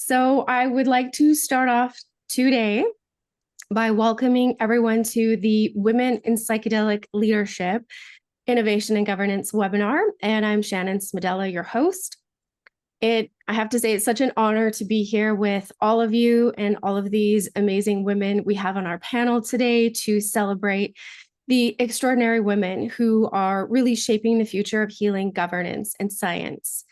So I would like to start off today by welcoming everyone to the Women in Psychedelic Leadership Innovation and Governance webinar. And I'm Shannon Smedella, your host. I have to say, it's such an honor to be here with all of you and all of these amazing women we have on our panel today to celebrate the extraordinary women who are really shaping the future of healing, governance, and science.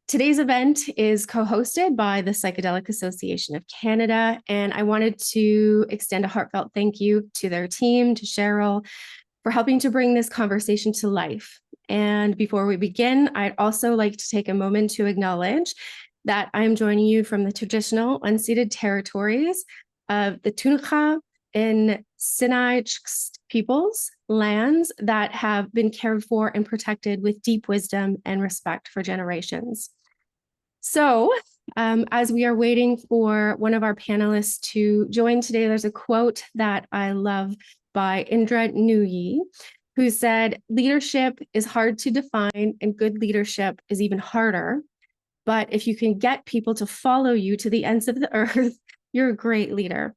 Today's event is co-hosted by the Psychedelic Association of Canada, and I wanted to extend a heartfelt thank you to their team, to Cheryl, for helping to bring this conversation to life. And before we begin, I'd also like to take a moment to acknowledge that I'm joining you from the traditional unceded territories of the Tunuka and Sinai peoples, lands that have been cared for and protected with deep wisdom and respect for generations. So, as we are waiting for one of our panelists to join today, there's a quote that I love by Indra Nooyi, who said, "Leadership is hard to define and good leadership is even harder. But if you can get people to follow you to the ends of the earth, you're a great leader."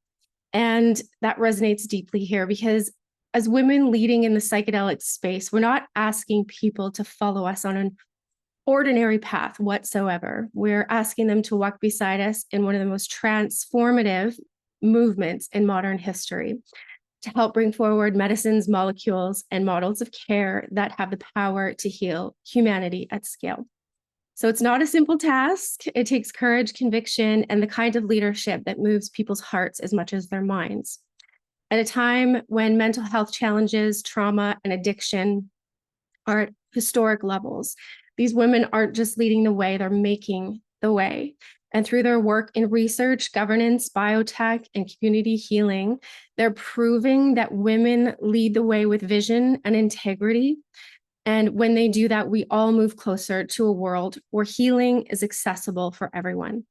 And that resonates deeply here because as women leading in the psychedelic space, we're not asking people to follow us on an ordinary path whatsoever. We're asking them to walk beside us in one of the most transformative movements in modern history to help bring forward medicines, molecules, and models of care that have the power to heal humanity at scale. So it's not a simple task. It takes courage, conviction, and the kind of leadership that moves people's hearts as much as their minds. At a time when mental health challenges, trauma, and addiction are at historic levels, these women aren't just leading the way, they're making the way. And through their work in research, governance, biotech, and community healing, they're proving that women lead the way with vision and integrity. And when they do that, we all move closer to a world where healing is accessible for everyone.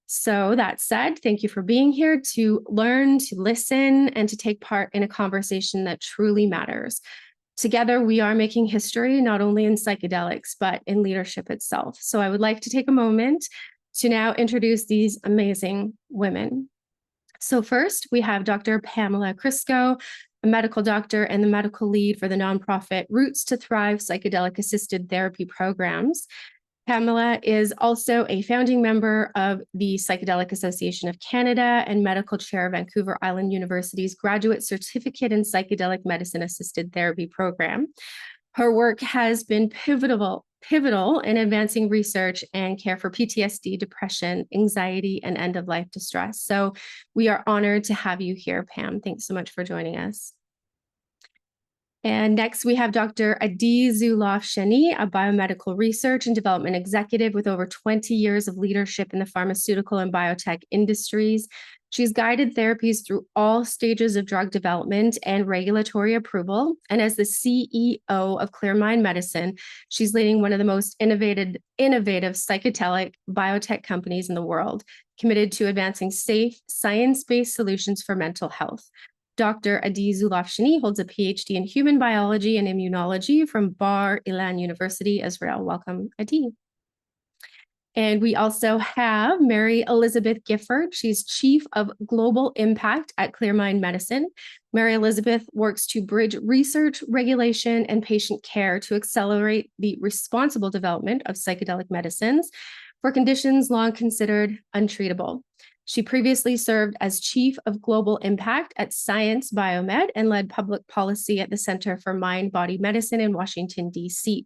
So that said, thank you for being here to learn, to listen, and to take part in a conversation that truly matters. Together, we are making history, not only in psychedelics, but in leadership itself. So I would like to take a moment to now introduce these amazing women. So first, we have Dr. Pamela Crisco, a medical doctor and the medical lead for the nonprofit Roots to Thrive psychedelic assisted therapy programs. Pamela is also a founding member of the Psychedelic Association of Canada and medical chair of Vancouver Island University's Graduate Certificate in Psychedelic Medicine Assisted Therapy program. Her work has been pivotal in advancing research and care for PTSD, depression, anxiety, and end-of-life distress. So we are honored to have you here, Pam. Thanks so much for joining us. And next, we have Dr. Adi Zulaf-Shani, a biomedical research and development executive with over 20 years of leadership in the pharmaceutical and biotech industries. She's guided therapies through all stages of drug development and regulatory approval. And as the CEO of ClearMind Medicine, she's leading one of the most innovative psychedelic biotech companies in the world, committed to advancing safe, science-based solutions for mental health. Dr. Adi Zulaf-Shani holds a PhD in human biology and immunology from Bar Ilan University, Israel. Welcome, Adi. And we also have Mary Elizabeth Gifford. She's Chief of Global Impact at ClearMind Medicine. Mary Elizabeth works to bridge research, regulation, and patient care to accelerate the responsible development of psychedelic medicines for conditions long considered untreatable. She previously served as Chief of Global Impact at Science Biomed and led public policy at the Center for Mind-Body Medicine in Washington, D.C.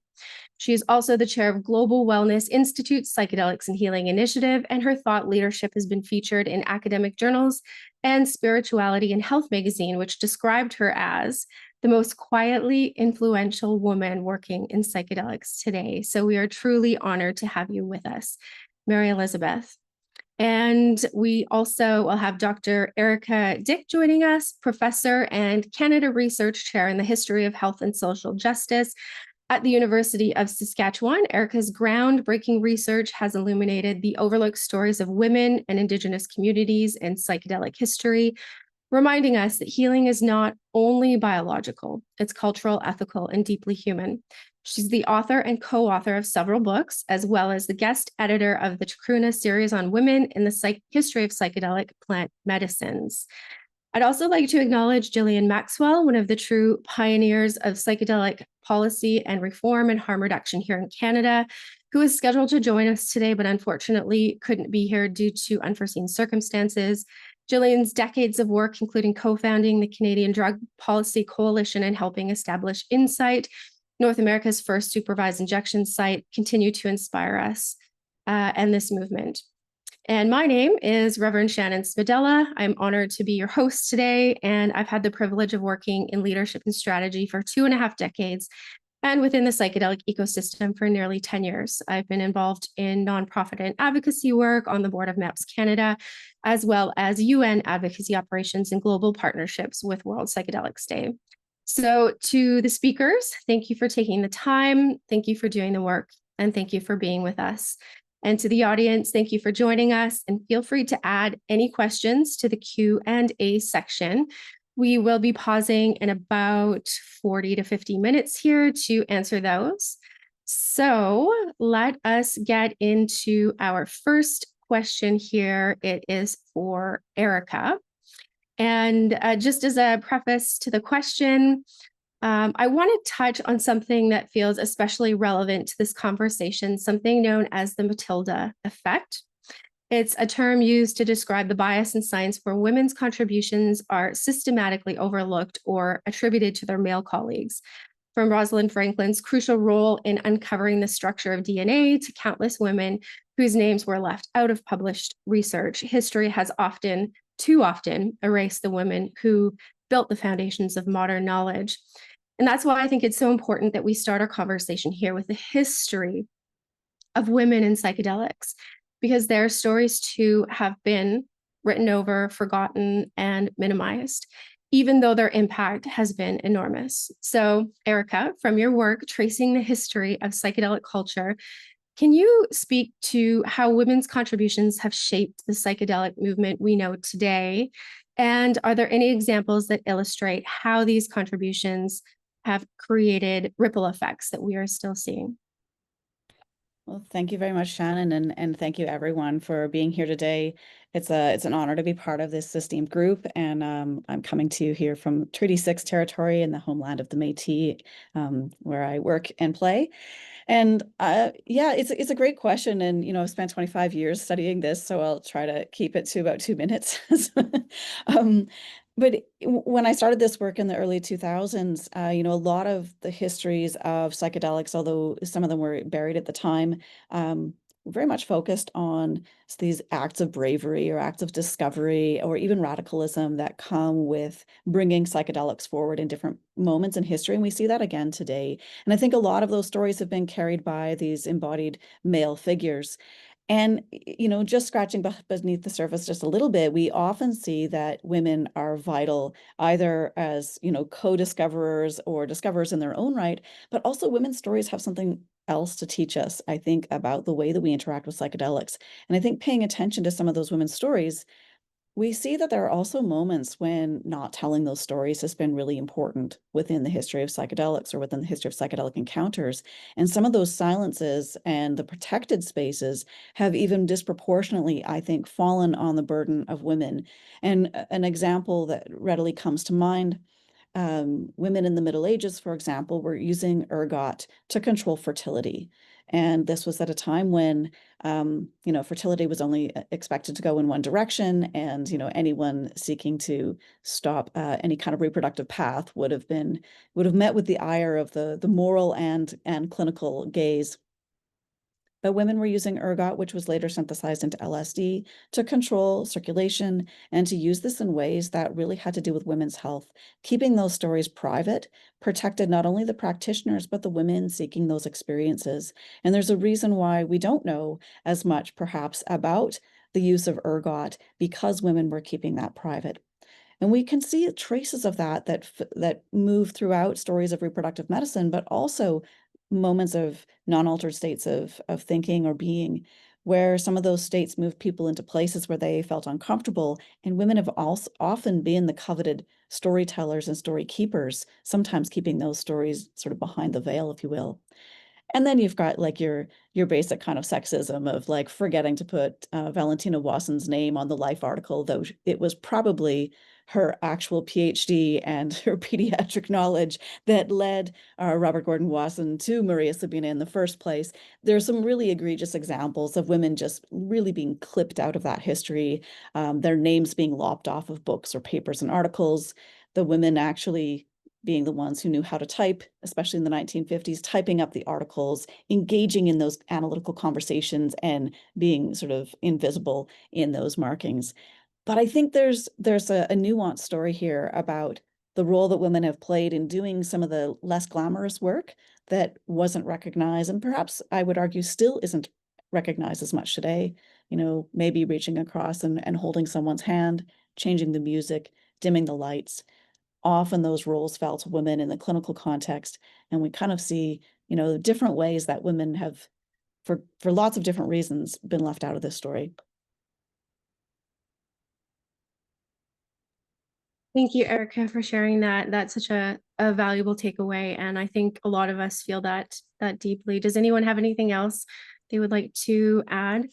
She is also the chair of Global Wellness Institute's Psychedelics and Healing Initiative, and her thought leadership has been featured in academic journals and Spirituality and Health magazine, which described her as the most quietly influential woman working in psychedelics today. So we are truly honored to have you with us, Mary Elizabeth. And we also will have Dr. Erica Dick joining us, professor and Canada Research Chair in the History of Health and Social Justice at the University of Saskatchewan. Erica's groundbreaking research has illuminated the overlooked stories of women and Indigenous communities in psychedelic history, reminding us that healing is not only biological, it's cultural, ethical, and deeply human. She's the author and co-author of several books, as well as the guest editor of the Chacruna series on women in the history of psychedelic plant medicines. I'd also like to acknowledge Gillian Maxwell, one of the true pioneers of psychedelic policy and reform and harm reduction here in Canada, who is scheduled to join us today, but unfortunately couldn't be here due to unforeseen circumstances. Gillian's decades of work, including co-founding the Canadian Drug Policy Coalition and helping establish Insight, North America's first supervised injection site, continue to inspire us and this movement. And my name is Reverend Shannon Spadella. I'm honored to be your host today, and I've had the privilege of working in leadership and strategy for 2.5 decades and within the psychedelic ecosystem for nearly 10 years. I've been involved in nonprofit and advocacy work on the board of MAPS Canada, as well as UN advocacy operations and global partnerships with World Psychedelics Day. So to the speakers, thank you for taking the time, thank you for doing the work, and thank you for being with us. And to the audience, thank you for joining us, and feel free to add any questions to the Q&A section. We will be pausing in about 40 to 50 minutes here to answer those. So let us get into our first question here. It is for Erica. And just as a preface to the question, I want to touch on something that feels especially relevant to this conversation, something known as the Matilda effect. It's a term used to describe the bias in science where women's contributions are systematically overlooked or attributed to their male colleagues. From Rosalind Franklin's crucial role in uncovering the structure of DNA to countless women whose names were left out of published research, history has too often erased the women who built the foundations of modern knowledge. And that's why I think it's so important that we start our conversation here with the history of women in psychedelics, because their stories too have been written over, forgotten, and minimized, even though their impact has been enormous. So, Erica, from your work tracing the history of psychedelic culture, can you speak to how women's contributions have shaped the psychedelic movement we know today? And are there any examples that illustrate how these contributions have created ripple effects that we are still seeing? Well, thank you very much, Shannon, and thank you everyone for being here today. It's an honor to be part of this esteemed group, and I'm coming to you here from Treaty 6 territory in the homeland of the Métis, where I work and play. And yeah, it's a great question. And, I've spent 25 years studying this, so I'll try to keep it to about 2 minutes. um, but when I started this work in the early 2000s, a lot of the histories of psychedelics, although some of them were buried at the time, were very much focused on these acts of bravery or acts of discovery or even radicalism that come with bringing psychedelics forward in different moments in history. And we see that again today. And I think a lot of those stories have been carried by these embodied male figures. And, just scratching beneath the surface just a little bit, we often see that women are vital, either as, co-discoverers or discoverers in their own right, but also women's stories have something else to teach us, I think, about the way that we interact with psychedelics. And I think paying attention to some of those women's stories, we see that there are also moments when not telling those stories has been really important within the history of psychedelics or within the history of psychedelic encounters. And some of those silences and the protected spaces have even disproportionately, I think, fallen on the burden of women. And an example that readily comes to mind, women in the Middle Ages, for example, were using ergot to control fertility. And this was at a time when, fertility was only expected to go in one direction. And, anyone seeking to stop any kind of reproductive path would have met with the ire of the moral and clinical gaze. But women were using ergot, which was later synthesized into LSD, to control circulation and to use this in ways that really had to do with women's health, keeping those stories private, protected not only the practitioners, but the women seeking those experiences. And there's a reason why we don't know as much, perhaps, about the use of ergot because women were keeping that private. And we can see traces of that move throughout stories of reproductive medicine, but also moments of non-altered states of thinking or being. where some of those states moved people into places where they felt uncomfortable. And women have also often been the coveted storytellers and story keepers, sometimes keeping those stories sort of behind the veil, if you will. And then you've got like your basic kind of sexism of like forgetting to put Valentina Watson's name on the Life article, though it was probably her actual PhD and her pediatric knowledge that led Robert Gordon Wasson to Maria Sabina in the first place. There's some really egregious examples of women just really being clipped out of that history, their names being lopped off of books or papers and articles, the women actually being the ones who knew how to type, especially in the 1950s, typing up the articles, engaging in those analytical conversations and being sort of invisible in those markings. But I think there's a nuanced story here about the role that women have played in doing some of the less glamorous work that wasn't recognized, and perhaps I would argue still isn't recognized as much today. You know, maybe reaching across and holding someone's hand, changing the music, dimming the lights. Often those roles fell to women in the clinical context, and we kind of see, you know, different ways that women have, for lots of different reasons, been left out of this story. Thank you, Erica, for sharing that. That's such a valuable takeaway. And I think a lot of us feel that deeply. Does anyone have anything else they would like to add?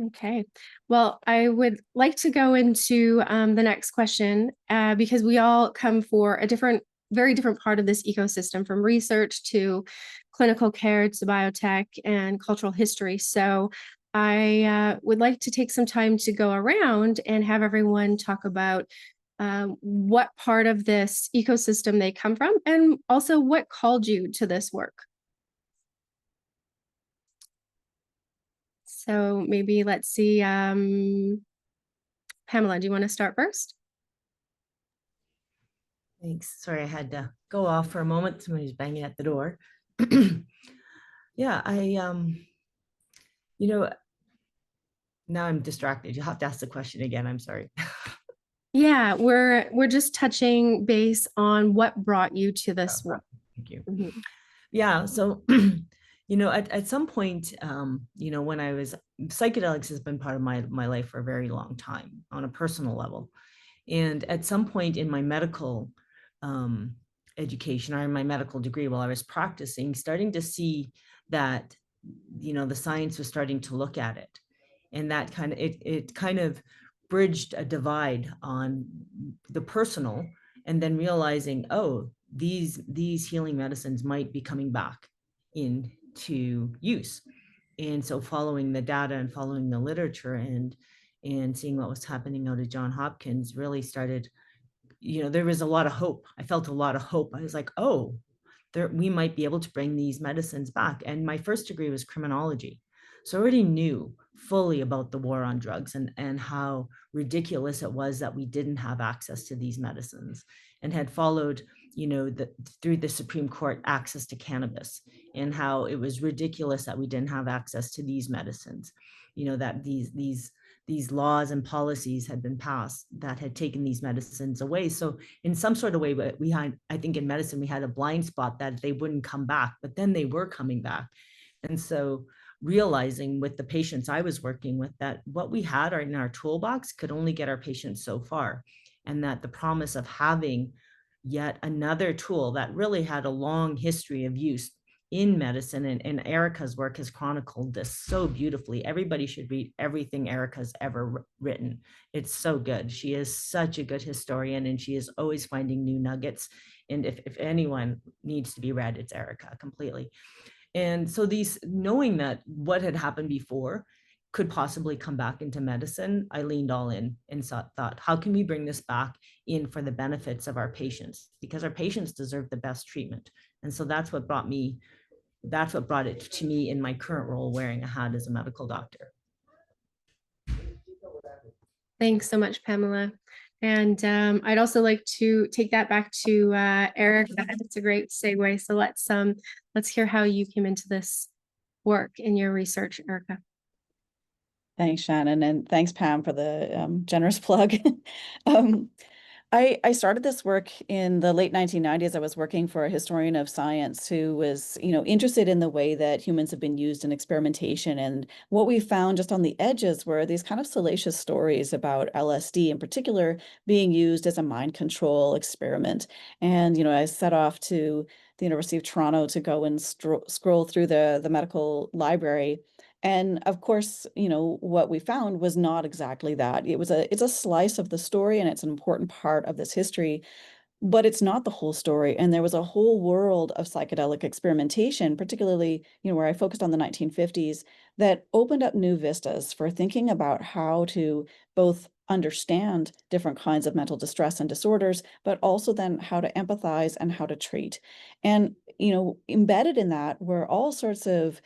Okay, well, I would like to go into the next question because we all come for a very different part of this ecosystem, from research to clinical care to biotech and cultural history. So I would like to take some time to go around and have everyone talk about what part of this ecosystem they come from, and also what called you to this work. So maybe let's see, Pamela, do you want to start first? Thanks. Sorry, I had to go off for a moment. Somebody's banging at the door. Yeah, you know, now I'm distracted. You'll have to ask the question again. I'm sorry. Yeah, we're just touching base on what brought you to this work. Thank you. Mhm. Yeah, so at some point, when I was, psychedelics has been part of my life for a very long time on a personal level. And at some point in my medical education, or in my medical degree, while I was practicing, starting to see that, the science was starting to look at it. And that it kind of bridged a divide on the personal, and then realizing, oh, these healing medicines might be coming back into use. And so following the data and following the literature and seeing what was happening out of Johns Hopkins really started, there was a lot of hope. I felt a lot of hope. I was like, oh, we might be able to bring these medicines back. And my first degree was criminology. So I already knew fully about the war on drugs and how ridiculous it was that we didn't have access to these medicines, and had followed, through the Supreme Court, access to cannabis, and how it was ridiculous that we didn't have access to these medicines, that these laws and policies had been passed that had taken these medicines away. So in some sort of way, but I think in medicine, we had a blind spot that they wouldn't come back, but then they were coming back. And so realizing with the patients I was working with that what we had in our toolbox could only get our patients so far. And that the promise of having yet another tool that really had a long history of use in medicine, and Erica's work has chronicled this so beautifully. Everybody should read everything Erica's ever written. It's so good. She is such a good historian, and she is always finding new nuggets. And if anyone needs to be read, it's Erica completely. And so knowing that what had happened before could possibly come back into medicine, I leaned all in and thought, how can we bring this back in for the benefits of our patients? Because our patients deserve the best treatment. And so that's what brought it to me in my current role, wearing a hat as a medical doctor. Thanks so much, Pamela. And I'd also like to take that back to Erica. It's a great segue. So let's hear how you came into this work in your research, Erica. Thanks, Shannon, and thanks, Pam, for the generous plug. I started this work in the late 1990s. I was working for a historian of science who was, interested in the way that humans have been used in experimentation. And what we found just on the edges were these kind of salacious stories about LSD in particular being used as a mind control experiment. And, I set off to the University of Toronto to go and scroll through the medical library. And of course, what we found was not exactly that. It's a slice of the story, and it's an important part of this history, but it's not the whole story. And there was a whole world of psychedelic experimentation, particularly, where I focused on the 1950s, that opened up new vistas for thinking about how to both understand different kinds of mental distress and disorders, but also then how to empathize and how to treat. And, embedded in that were all sorts of,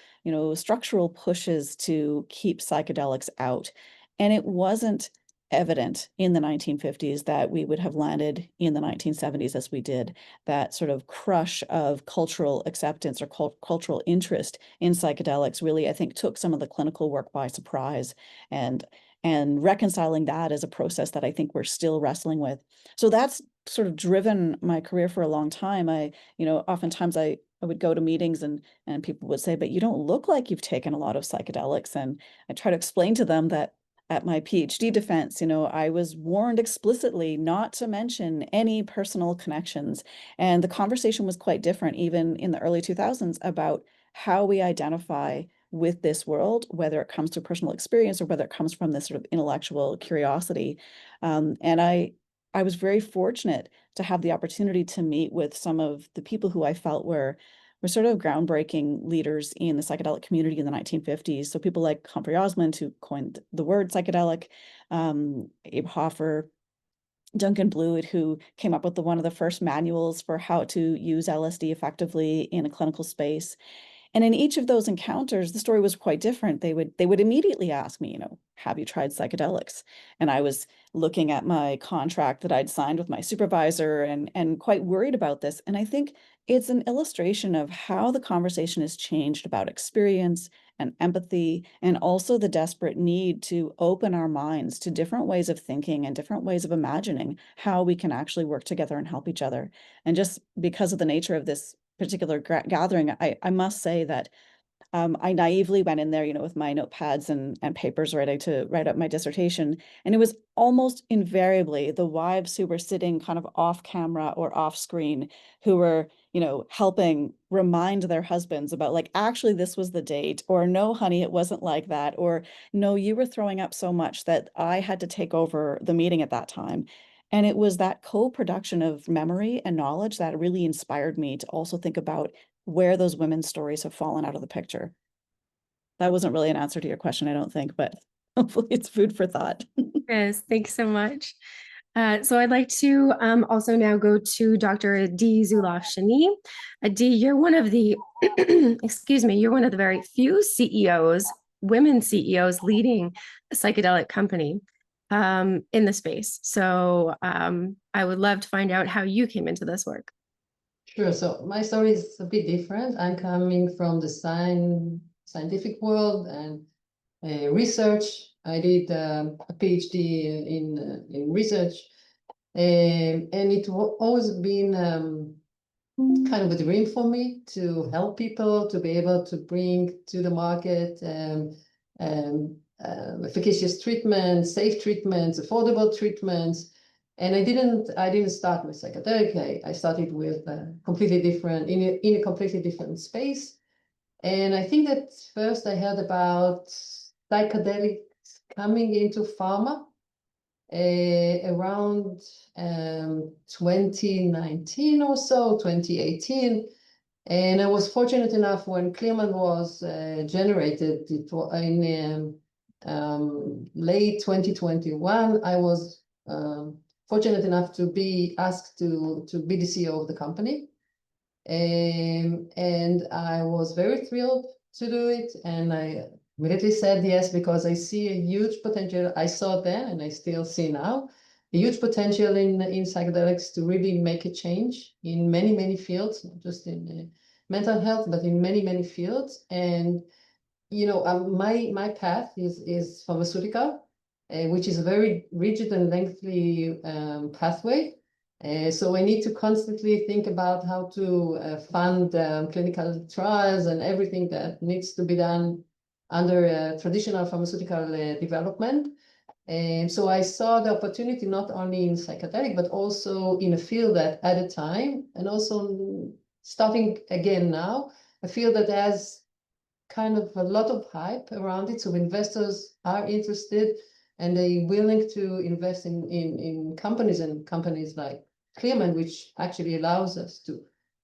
structural pushes to keep psychedelics out. And it wasn't evident in the 1950s that we would have landed in the 1970s as we did. That sort of crush of cultural acceptance or cultural interest in psychedelics really, I think, took some of the clinical work by surprise. And reconciling that is a process that I think we're still wrestling with. So that's sort of driven my career for a long time. Oftentimes I would go to meetings and people would say, but you don't look like you've taken a lot of psychedelics. And I try to explain to them that at my PhD defense, I was warned explicitly not to mention any personal connections. And the conversation was quite different, even in the early 2000s, about how we identify with this world, whether it comes to personal experience or whether it comes from this sort of intellectual curiosity. And I was very fortunate to have the opportunity to meet with some of the people who I felt were sort of groundbreaking leaders in the psychedelic community in the 1950s. So people like Humphrey Osmond, who coined the word psychedelic, Abe Hoffer, Duncan Blewett, who came up with one of the first manuals for how to use LSD effectively in a clinical space. And in each of those encounters, the story was quite different. They would immediately ask me, have you tried psychedelics? And I was looking at my contract that I'd signed with my supervisor and quite worried about this. And I think it's an illustration of how the conversation has changed about experience and empathy, and also the desperate need to open our minds to different ways of thinking and different ways of imagining how we can actually work together and help each other. And just because of the nature of this particular gathering, I must say that I naively went in there, with my notepads and papers ready to write up my dissertation. And it was almost invariably the wives who were sitting kind of off camera or off screen who were, helping remind their husbands about, like, actually, this was the date, or no, honey, it wasn't like that, or no, you were throwing up so much that I had to take over the meeting at that time. And it was that co-production of memory and knowledge that really inspired me to also think about where those women's stories have fallen out of the picture. That wasn't really an answer to your question, I don't think, but hopefully it's food for thought. Yes, thanks so much. So I'd like to also now go to Dr. Dee Zulaf-Shani. Dee, you're one of the, excuse me, you're one of the very few CEOs, women CEOs leading a psychedelic company in the space. So I would love to find out how you came into this work. Sure. So my story is a bit different. I'm coming from the scientific world and research. I did a PhD in research, and it always been kind of a dream for me to help people to be able to bring to the market efficacious treatments, safe treatments, affordable treatments. And I didn't start with psychedelic. I started with completely different in a completely different space. And I think that first I heard about psychedelics coming into pharma around 2019 or so, 2018. And I was fortunate enough when Clearman was generated in late 2021. I was fortunate enough to be asked to be the CEO of the company. And I was very thrilled to do it. And I immediately said yes, because I see a huge potential. I saw then, and I still see now, a huge potential in psychedelics to really make a change in many, many fields, not just in mental health, but in many, many fields. And, my path is pharmaceutical, which is a very rigid and lengthy pathway. So we need to constantly think about how to fund clinical trials and everything that needs to be done under traditional pharmaceutical development. And so I saw the opportunity not only in psychedelic, but also in a field that at a time, and also starting again now, a field that has kind of a lot of hype around it. So investors are interested and they're willing to invest in companies, and companies like Clearman, which actually allows us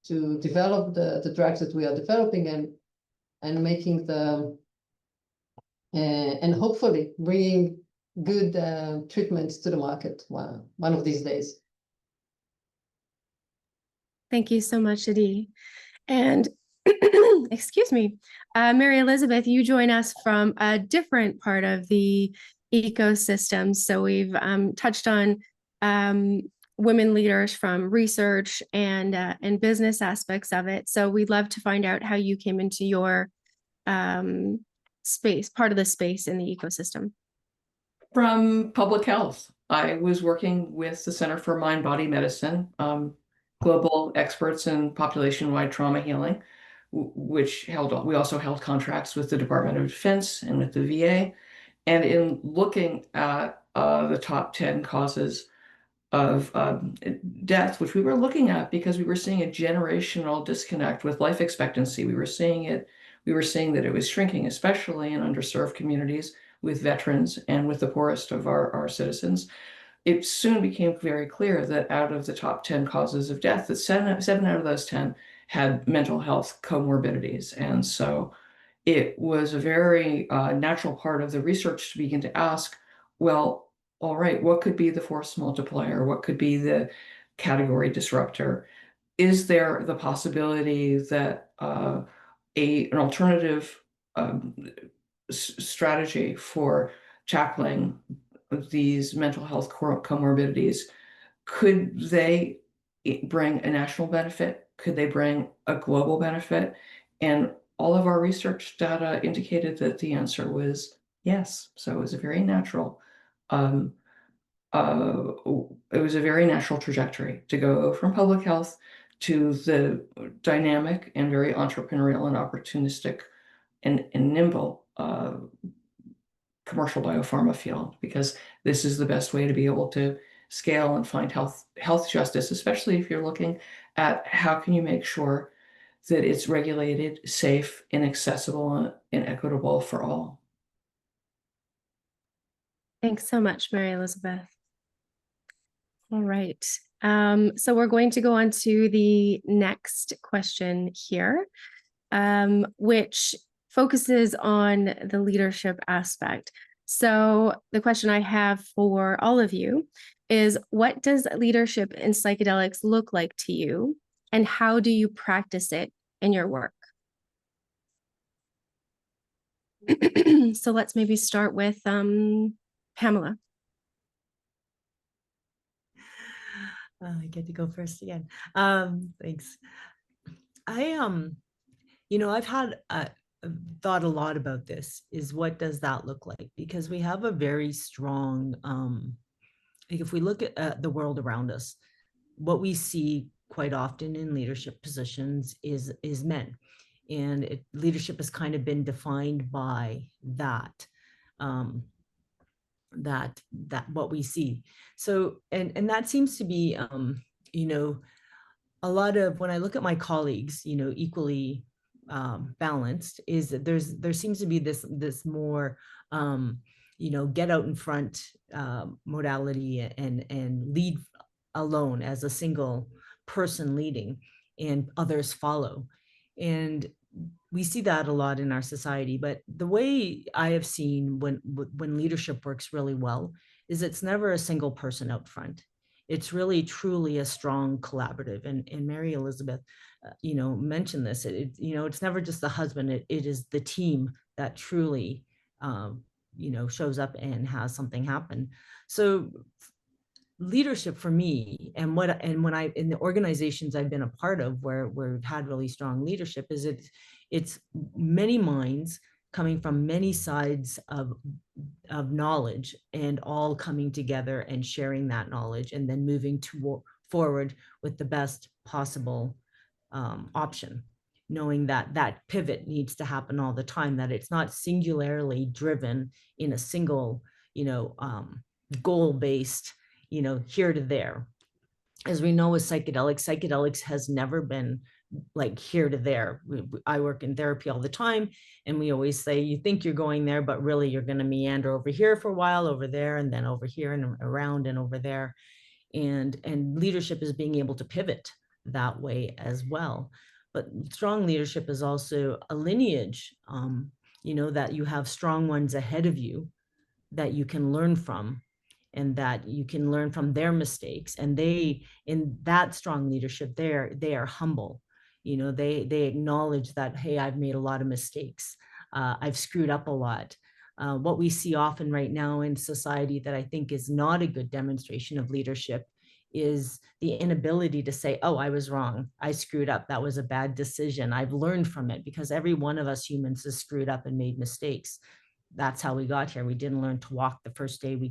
to develop the drugs that we are developing and making the and hopefully bringing good treatments to the market one of these days. Thank you so much, Adi. And excuse me, Mary Elizabeth, you join us from a different part of the ecosystem. So we've touched on women leaders from research and business aspects of it. So we'd love to find out how you came into your space, part of the space in the ecosystem. From public health. I was working with the Center for Mind-Body Medicine, global experts in population-wide trauma healing, which we also held contracts with the Department of Defense and with the VA. And in looking at the top 10 causes of death, which we were looking at because we were seeing a generational disconnect with life expectancy. We were seeing that it was shrinking, especially in underserved communities, with veterans and with the poorest of our citizens. It soon became very clear that out of the top 10 causes of death, that seven out of those 10 had mental health comorbidities. And so it was a very natural part of the research to begin to ask, well, all right, what could be the force multiplier? What could be the category disruptor? Is there the possibility that an alternative strategy for tackling these mental health comorbidities, could they bring a national benefit? Could they bring a global benefit? And all of our research data indicated that the answer was yes. So it was a very natural, it was a very natural trajectory to go from public health to the dynamic and very entrepreneurial and opportunistic and nimble commercial biopharma field, because this is the best way to be able to scale and find health justice, especially if you're looking at how can you make sure that it's regulated, safe, and accessible and equitable for all. Thanks so much, Mary Elizabeth. All right. So we're going to go on to the next question here, which focuses on the leadership aspect. So the question I have for all of you is, what does leadership in psychedelics look like to you, and how do you practice it in your work? So let's maybe start with Pamela. I get to go first again. Thanks. I've had thought a lot about this, is what does that look like? Because we have a very strong, like if we look at the world around us, what we see quite often in leadership positions is men. And leadership has kind of been defined by that, that what we see. So, and that seems to be, a lot of, when I look at my colleagues, equally balanced, is that there seems to be this more, get out in front modality and lead alone as a single person leading, and others follow. And we see that a lot in our society. But the way I have seen when leadership works really well is it's never a single person out front. It's really truly a strong collaborative. And Mary Elizabeth, mentioned this. It's never just the husband. It is the team that truly, shows up and has something happen. So leadership for me, and when I in the organizations I've been a part of where we've had really strong leadership, is it's many minds coming from many sides of knowledge, and all coming together and sharing that knowledge, and then moving forward with the best possible option, knowing that that pivot needs to happen all the time, that it's not singularly driven in a single, goal-based, here to there. As we know with psychedelics has never been like here to there. I work in therapy all the time, and we always say, you think you're going there, but really you're going to meander over here for a while, over there, and then over here and around and over there. And leadership is being able to pivot that way as well. But strong leadership is also a lineage, that you have strong ones ahead of you that you can learn from, and that you can learn from their mistakes. And they, in that strong leadership, they are humble. They acknowledge that, hey, I've made a lot of mistakes. I've screwed up a lot. What we see often right now in society that I think is not a good demonstration of leadership is the inability to say, oh, I was wrong. I screwed up. That was a bad decision. I've learned from it, because every one of us humans has screwed up and made mistakes. That's how we got here. We didn't learn to walk the first day we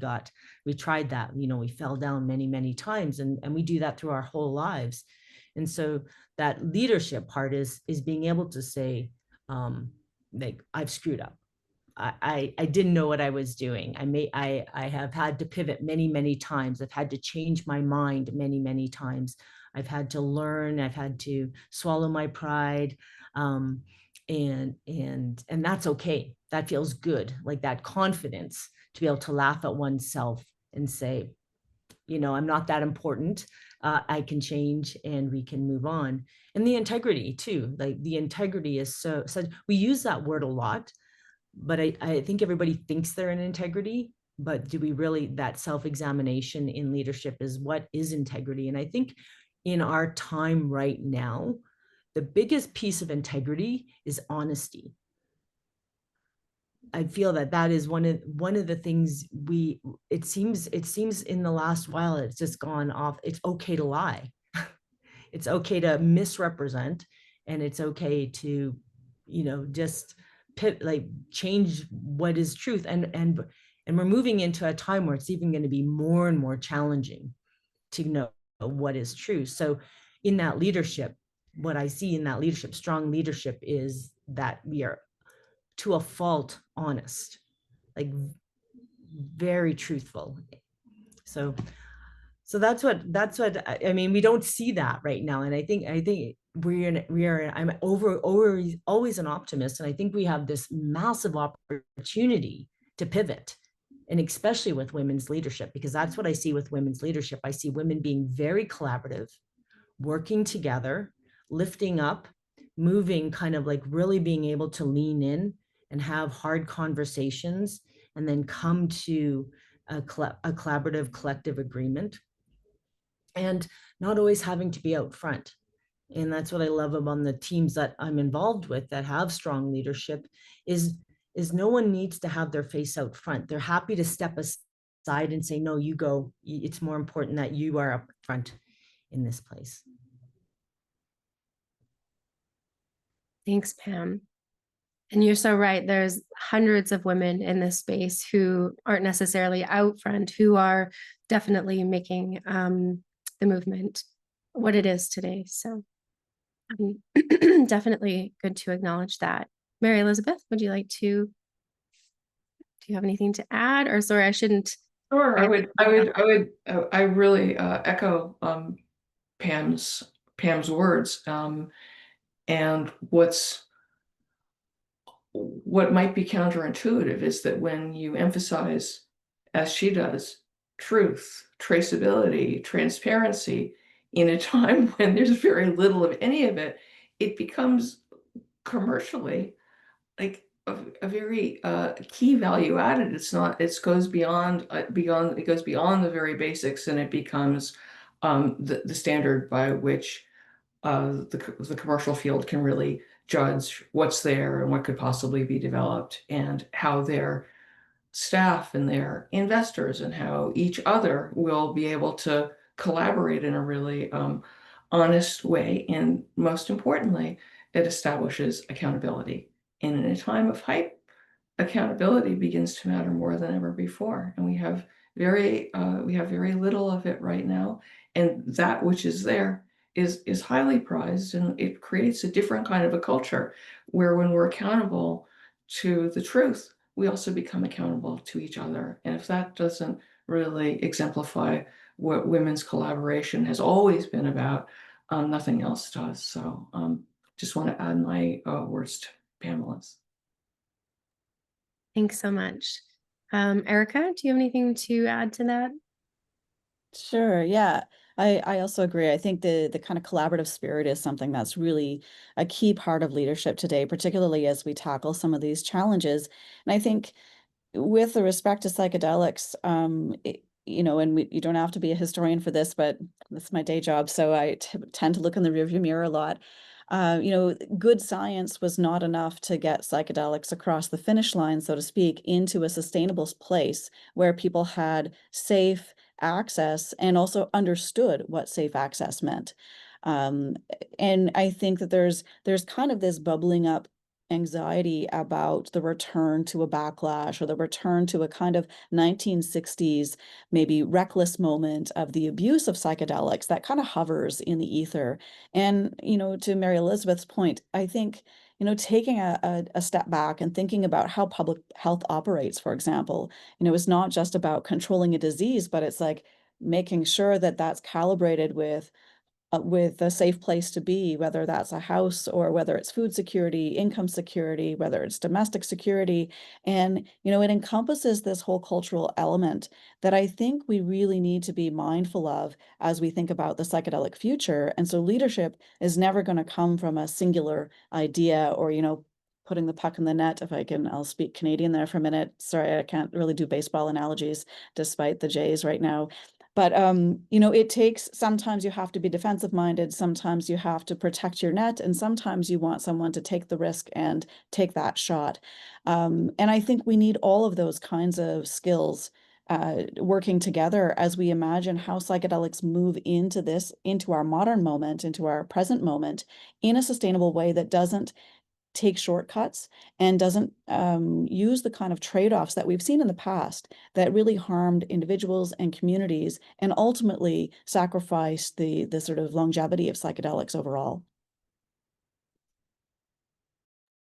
tried that, we fell down many, many times, and we do that through our whole lives. And so that leadership part is being able to say, like, I've screwed up. I didn't know what I was doing. I have had to pivot many, many times. I've had to change my mind many, many times. I've had to learn. I've had to swallow my pride. And that's okay. That feels good, like that confidence to be able to laugh at oneself and say, I'm not that important. I can change and we can move on. And the integrity too, like the integrity is so we use that word a lot, but I think everybody thinks they're in integrity, but do we really, that self-examination in leadership is what is integrity? And I think in our time right now, the biggest piece of integrity is honesty. I feel that is one of the things it seems in the last while, it's just gone off. It's okay to lie. It's okay to misrepresent, and it's okay to, just change what is truth. And we're moving into a time where it's even going to be more and more challenging to know what is true. So in that leadership, what I see in that leadership, strong leadership, is that we are to a fault honest, like very truthful. So that's what I mean. We don't see that right now, and I think I'm always an optimist, and I think we have this massive opportunity to pivot, and especially with women's leadership, because that's what I see with women's leadership. I see women being very collaborative, working together, lifting up, moving, kind of like really being able to lean in and have hard conversations, and then come to a collaborative collective agreement, and not always having to be out front. And that's what I love about the teams that I'm involved with that have strong leadership, is no one needs to have their face out front. They're happy to step aside and say, no, you go. It's more important that you are up front in this place. Thanks, Pam. And you're so right. There's hundreds of women in this space who aren't necessarily out front, who are definitely making the movement what it is today. So definitely good to acknowledge that. Mary Elizabeth, would you like to, do you have anything to add? Or sorry, I shouldn't. Sure, I really echo Pam's words. And what might be counterintuitive is that when you emphasize, as she does, truth, traceability, transparency, in a time when there's very little of any of it, it becomes commercially like a very key value added. It goes beyond the very basics, and it becomes the standard by which the commercial field can really judge what's there and what could possibly be developed, and how their staff and their investors and how each other will be able to collaborate in a really honest way. And most importantly, it establishes accountability. And in a time of hype, accountability begins to matter more than ever before. And we have we have very little of it right now, and that which is there is highly prized, and it creates a different kind of a culture where when we're accountable to the truth, we also become accountable to each other. And if that doesn't really exemplify what women's collaboration has always been about, nothing else does. So just want to add my words to panelists. Thanks so much. Erica, do you have anything to add to that? Sure, yeah. I also agree. I think the kind of collaborative spirit is something that's really a key part of leadership today, particularly as we tackle some of these challenges. And I think with the respect to psychedelics, and you don't have to be a historian for this, but that's my day job, so I tend to look in the rearview mirror a lot. Good science was not enough to get psychedelics across the finish line, so to speak, into a sustainable place where people had safe access and also understood what safe access meant. Um, and I think that there's kind of this bubbling up anxiety about the return to a backlash or the return to a kind of 1960s, maybe reckless moment of the abuse of psychedelics that kind of hovers in the ether. And, to Mary Elizabeth's point, I think, taking a step back and thinking about how public health operates, for example, is not just about controlling a disease, but it's like making sure that that's calibrated with a safe place to be, whether that's a house or whether it's food security, income security, whether it's domestic security. And, it encompasses this whole cultural element that I think we really need to be mindful of as we think about the psychedelic future. And so leadership is never going to come from a singular idea or, putting the puck in the net, I'll speak Canadian there for a minute. Sorry, I can't really do baseball analogies despite the Jays right now. But it takes, sometimes you have to be defensive minded, sometimes you have to protect your net, and sometimes you want someone to take the risk and take that shot. And I think we need all of those kinds of skills working together as we imagine how psychedelics move into our modern moment, into our present moment, in a sustainable way that doesn't take shortcuts and doesn't use the kind of trade-offs that we've seen in the past that really harmed individuals and communities and ultimately sacrificed the sort of longevity of psychedelics overall.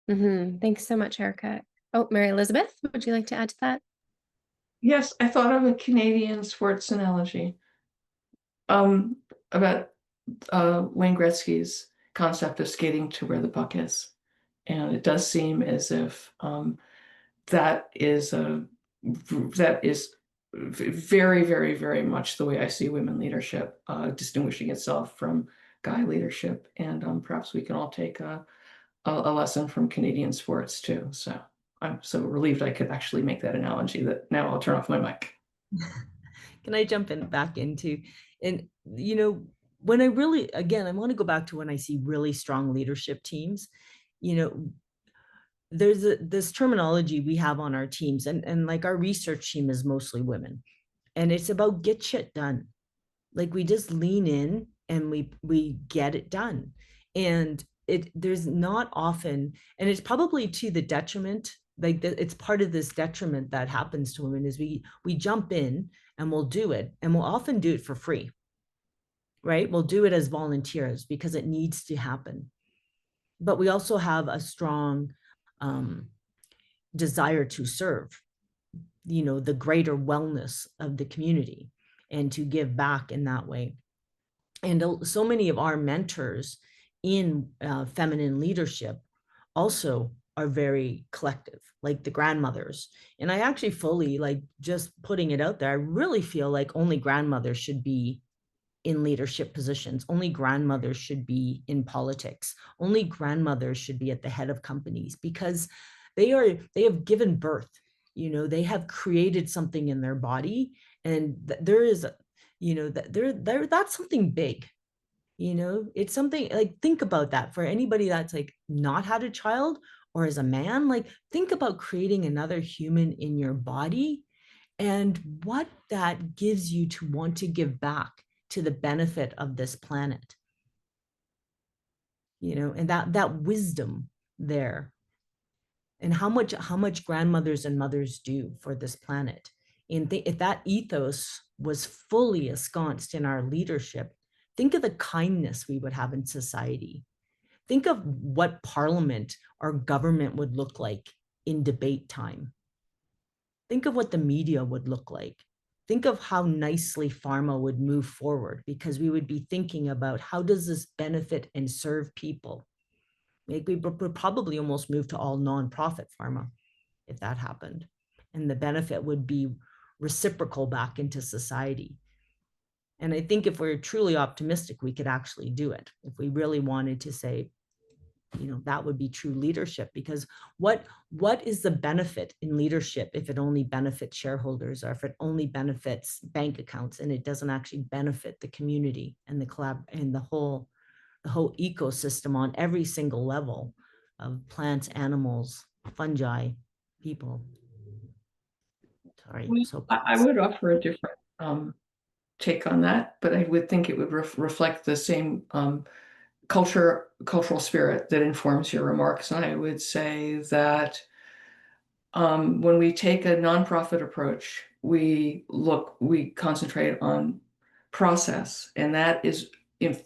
Thanks so much, Erica. Oh, Mary Elizabeth, would you like to add to that? Yes, I thought of a Canadian sports analogy about Wayne Gretzky's concept of skating to where the puck is. And it does seem as if that is very, very, very much the way I see women leadership, distinguishing itself from guy leadership. And perhaps we can all take a lesson from Canadian sports too. So I'm so relieved I could actually make that analogy that now I'll turn off my mic. Can I jump back into, and when I really, again, I want to go back to when I see really strong leadership teams, there's this terminology we have on our teams, and like our research team is mostly women, and it's about get shit done. Like we just lean in and we get it done. And there's not often, and it's probably to the detriment, it's part of this detriment that happens to women is we jump in and we'll do it, and we'll often do it for free, right? We'll do it as volunteers because it needs to happen. But we also have a strong desire to serve, the greater wellness of the community and to give back in that way. And so many of our mentors in feminine leadership also are very collective, like the grandmothers. And I actually fully, like, just putting it out there, I really feel like only grandmothers should be in leadership positions. Only grandmothers should be in politics. Only grandmothers should be at the head of companies, because they have given birth, they have created something in their body, and there is, that's something big. It's something, like, think about that for anybody that's like not had a child, or as a man, like, think about creating another human in your body and what that gives you to want to give back to the benefit of this planet. And that wisdom there, and how much grandmothers and mothers do for this planet And if that ethos was fully ensconced in our leadership, think of the kindness we would have in society. Think of what parliament or government would look like in debate time. Think of what the media would look like. Think of how nicely pharma would move forward, because we would be thinking about how does this benefit and serve people. Like we would probably almost move to all nonprofit pharma if that happened. And the benefit would be reciprocal back into society. And I think if we're truly optimistic, we could actually do it. If we really wanted to say, that would be true leadership, because what is the benefit in leadership if it only benefits shareholders, or if it only benefits bank accounts and it doesn't actually benefit the community and the whole ecosystem on every single level of plants, animals, fungi, people. Sorry. So I would offer a different take on that, but I would think it would reflect the same cultural spirit that informs your remarks. And I would say that when we take a nonprofit approach, we concentrate on process, and that is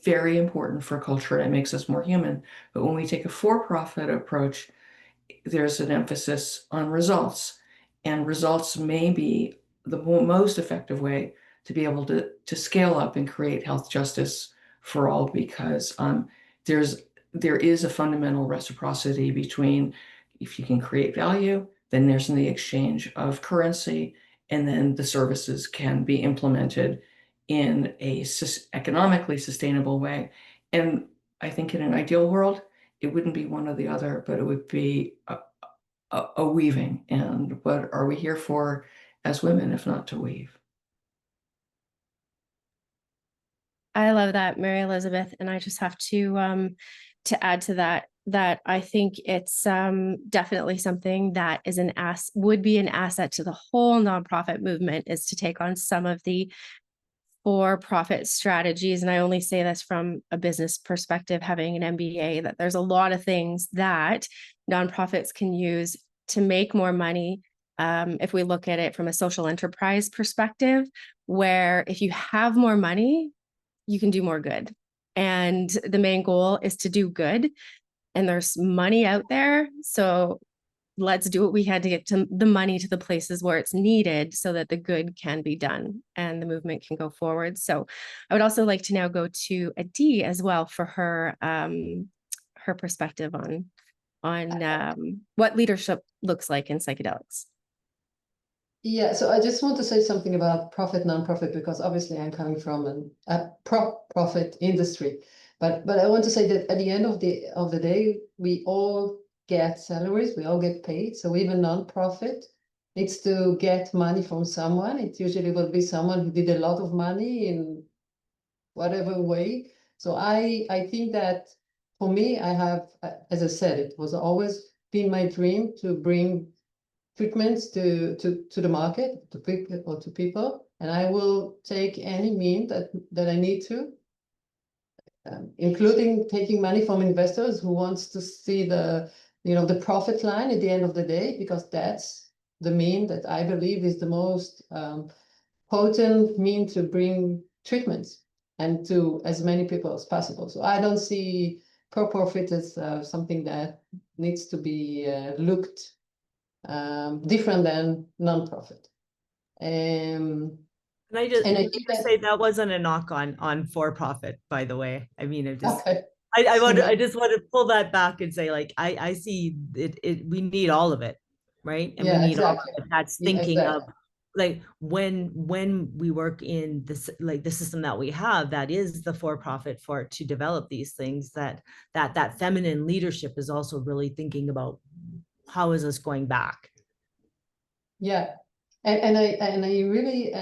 very important for culture. It makes us more human. But when we take a for-profit approach, there's an emphasis on results, and results may be the most effective way to be able to scale up and create health justice for all, because there is a fundamental reciprocity between, if you can create value, then there's the exchange of currency, and then the services can be implemented in a economically sustainable way. And I think in an ideal world, it wouldn't be one or the other, but it would be a weaving. And what are we here for as women, if not to weave? I love that, Mary Elizabeth, and I just have to add to that I think it's definitely something that is would be an asset to the whole nonprofit movement, is to take on some of the for-profit strategies. And I only say this from a business perspective, having an MBA, that there's a lot of things that nonprofits can use to make more money. If we look at it from a social enterprise perspective, where if you have more money, you can do more good. And the main goal is to do good. And there's money out there. So let's do what we had to get to the money to the places where it's needed, so that the good can be done and the movement can go forward. So I would also like to now go to Adi as well for her perspective on what leadership looks like in psychedelics. Yeah, so I just want to say something about profit, nonprofit, because obviously I'm coming from a profit industry. But I want to say that at the end of the day, we all get salaries, we all get paid. So even nonprofit needs to get money from someone. It usually will be someone who did a lot of money in whatever way. So I think that for me, I have, as I said, it was always been my dream to bring treatments to the market, to people or to people, and I will take any means that I need to, including taking money from investors who wants to see the profit line at the end of the day, because that's the mean that I believe is the most potent mean to bring treatments and to as many people as possible. So I don't see for-profit as something that needs to be looked different than nonprofit. And I just say that wasn't a knock on for-profit, by the way. I mean, okay. I just want to pull that back and say, like, I see it we need all of it, right? And yeah, we need exactly. all of it. That's thinking of, like, when we work in this, like the system that we have, that is the for-profit for to develop these things, that feminine leadership is also really thinking about how is this going back. Yeah, and I really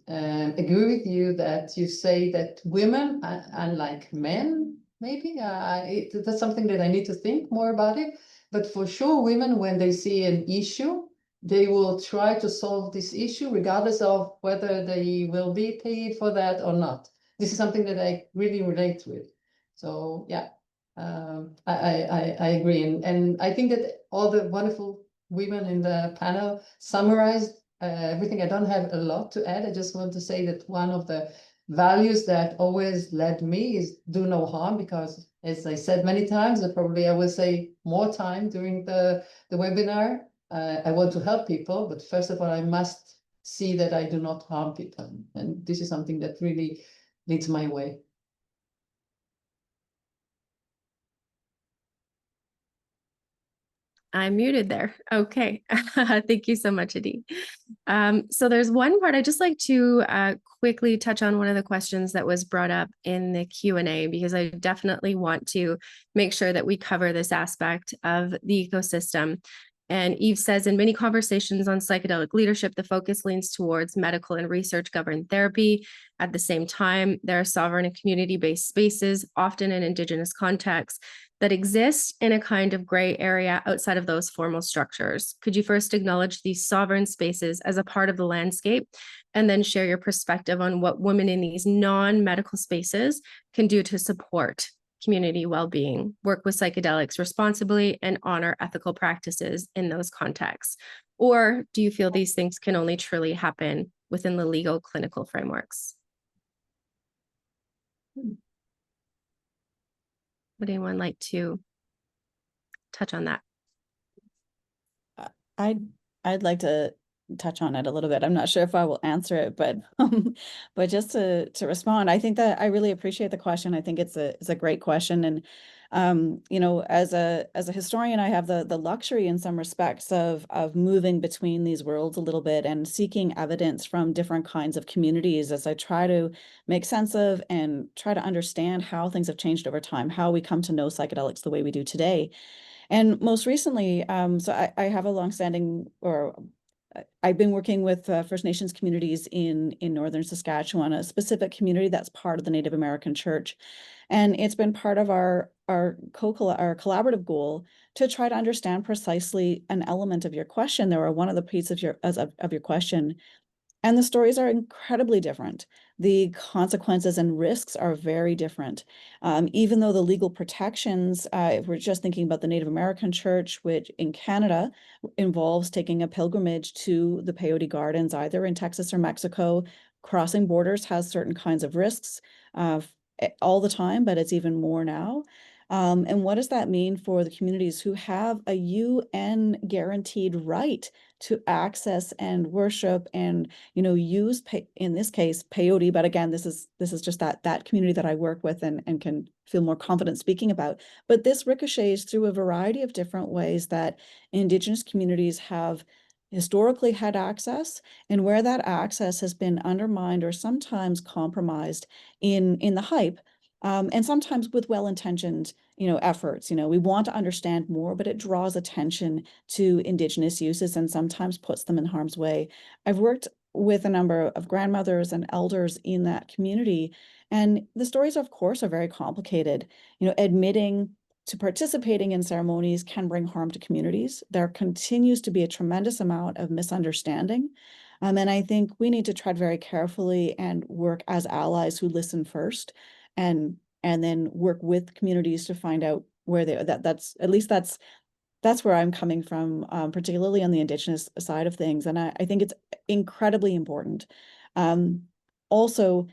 agree with you that you say that women, unlike men, maybe that's something that I need to think more about it. But for sure, women, when they see an issue, they will try to solve this issue regardless of whether they will be paid for that or not. This is something that I really relate with. So yeah, I agree, and I think that all the wonderful women in the panel summarized everything. I don't have a lot to add. I just want to say that one of the values that always led me is do no harm, because as I said many times, and probably I will say more time during the webinar, I want to help people, but first of all, I must see that I do not harm people. And this is something that really leads my way. I'm muted there. Okay. Thank you so much, Adi. So there's one part I'd just like to quickly touch on one of the questions that was brought up in the Q&A, because I definitely want to make sure that we cover this aspect of the ecosystem. And Eve says, in many conversations on psychedelic leadership, the focus leans towards medical and research governed therapy. At the same time, there are sovereign and community-based spaces, often in Indigenous contexts, that exist in a kind of gray area outside of those formal structures. Could you first acknowledge these sovereign spaces as a part of the landscape, and then share your perspective on what women in these non-medical spaces can do to support community well-being, work with psychedelics responsibly, and honor ethical practices in those contexts? Or do you feel these things can only truly happen within the legal clinical frameworks? Would anyone like to touch on that? I'd like to touch on it a little bit. I'm not sure if I will answer it, but just to respond, I think that I really appreciate the question. I think it's a great question, and you know, as a historian, I have the luxury in some respects of moving between these worlds a little bit and seeking evidence from different kinds of communities as I try to make sense of and try to understand how things have changed over time, how we come to know psychedelics the way we do today. And most recently, so I have a longstanding, or I've been working with First Nations communities in northern Saskatchewan, a specific community that's part of the Native American Church. And it's been part of our collaborative goal to try to understand precisely an element of your question. There were one of the pieces of your question. And the stories are incredibly different. The consequences and risks are very different. Even though the legal protections, if we're just thinking about the Native American Church, which in Canada involves taking a pilgrimage to the Peyote Gardens, either in Texas or Mexico, crossing borders has certain kinds of risks all the time, but it's even more now. And what does that mean for the communities who have a UN guaranteed right to access and worship and, you know, use, in this case, peyote, but again, this is just that community that I work with and can feel more confident speaking about. But this ricochets through a variety of different ways that Indigenous communities have historically had access, and where that access has been undermined or sometimes compromised in the hype. And sometimes with well-intentioned, you know, efforts. You know, we want to understand more, but it draws attention to Indigenous uses and sometimes puts them in harm's way. I've worked with a number of grandmothers and elders in that community, and the stories, of course, are very complicated. You know, admitting to participating in ceremonies can bring harm to communities. There continues to be a tremendous amount of misunderstanding. And I think we need to tread very carefully and work as allies who listen first, and then work with communities to find out where that's where I'm coming from, particularly on the Indigenous side of things. And I think it's incredibly important. Also,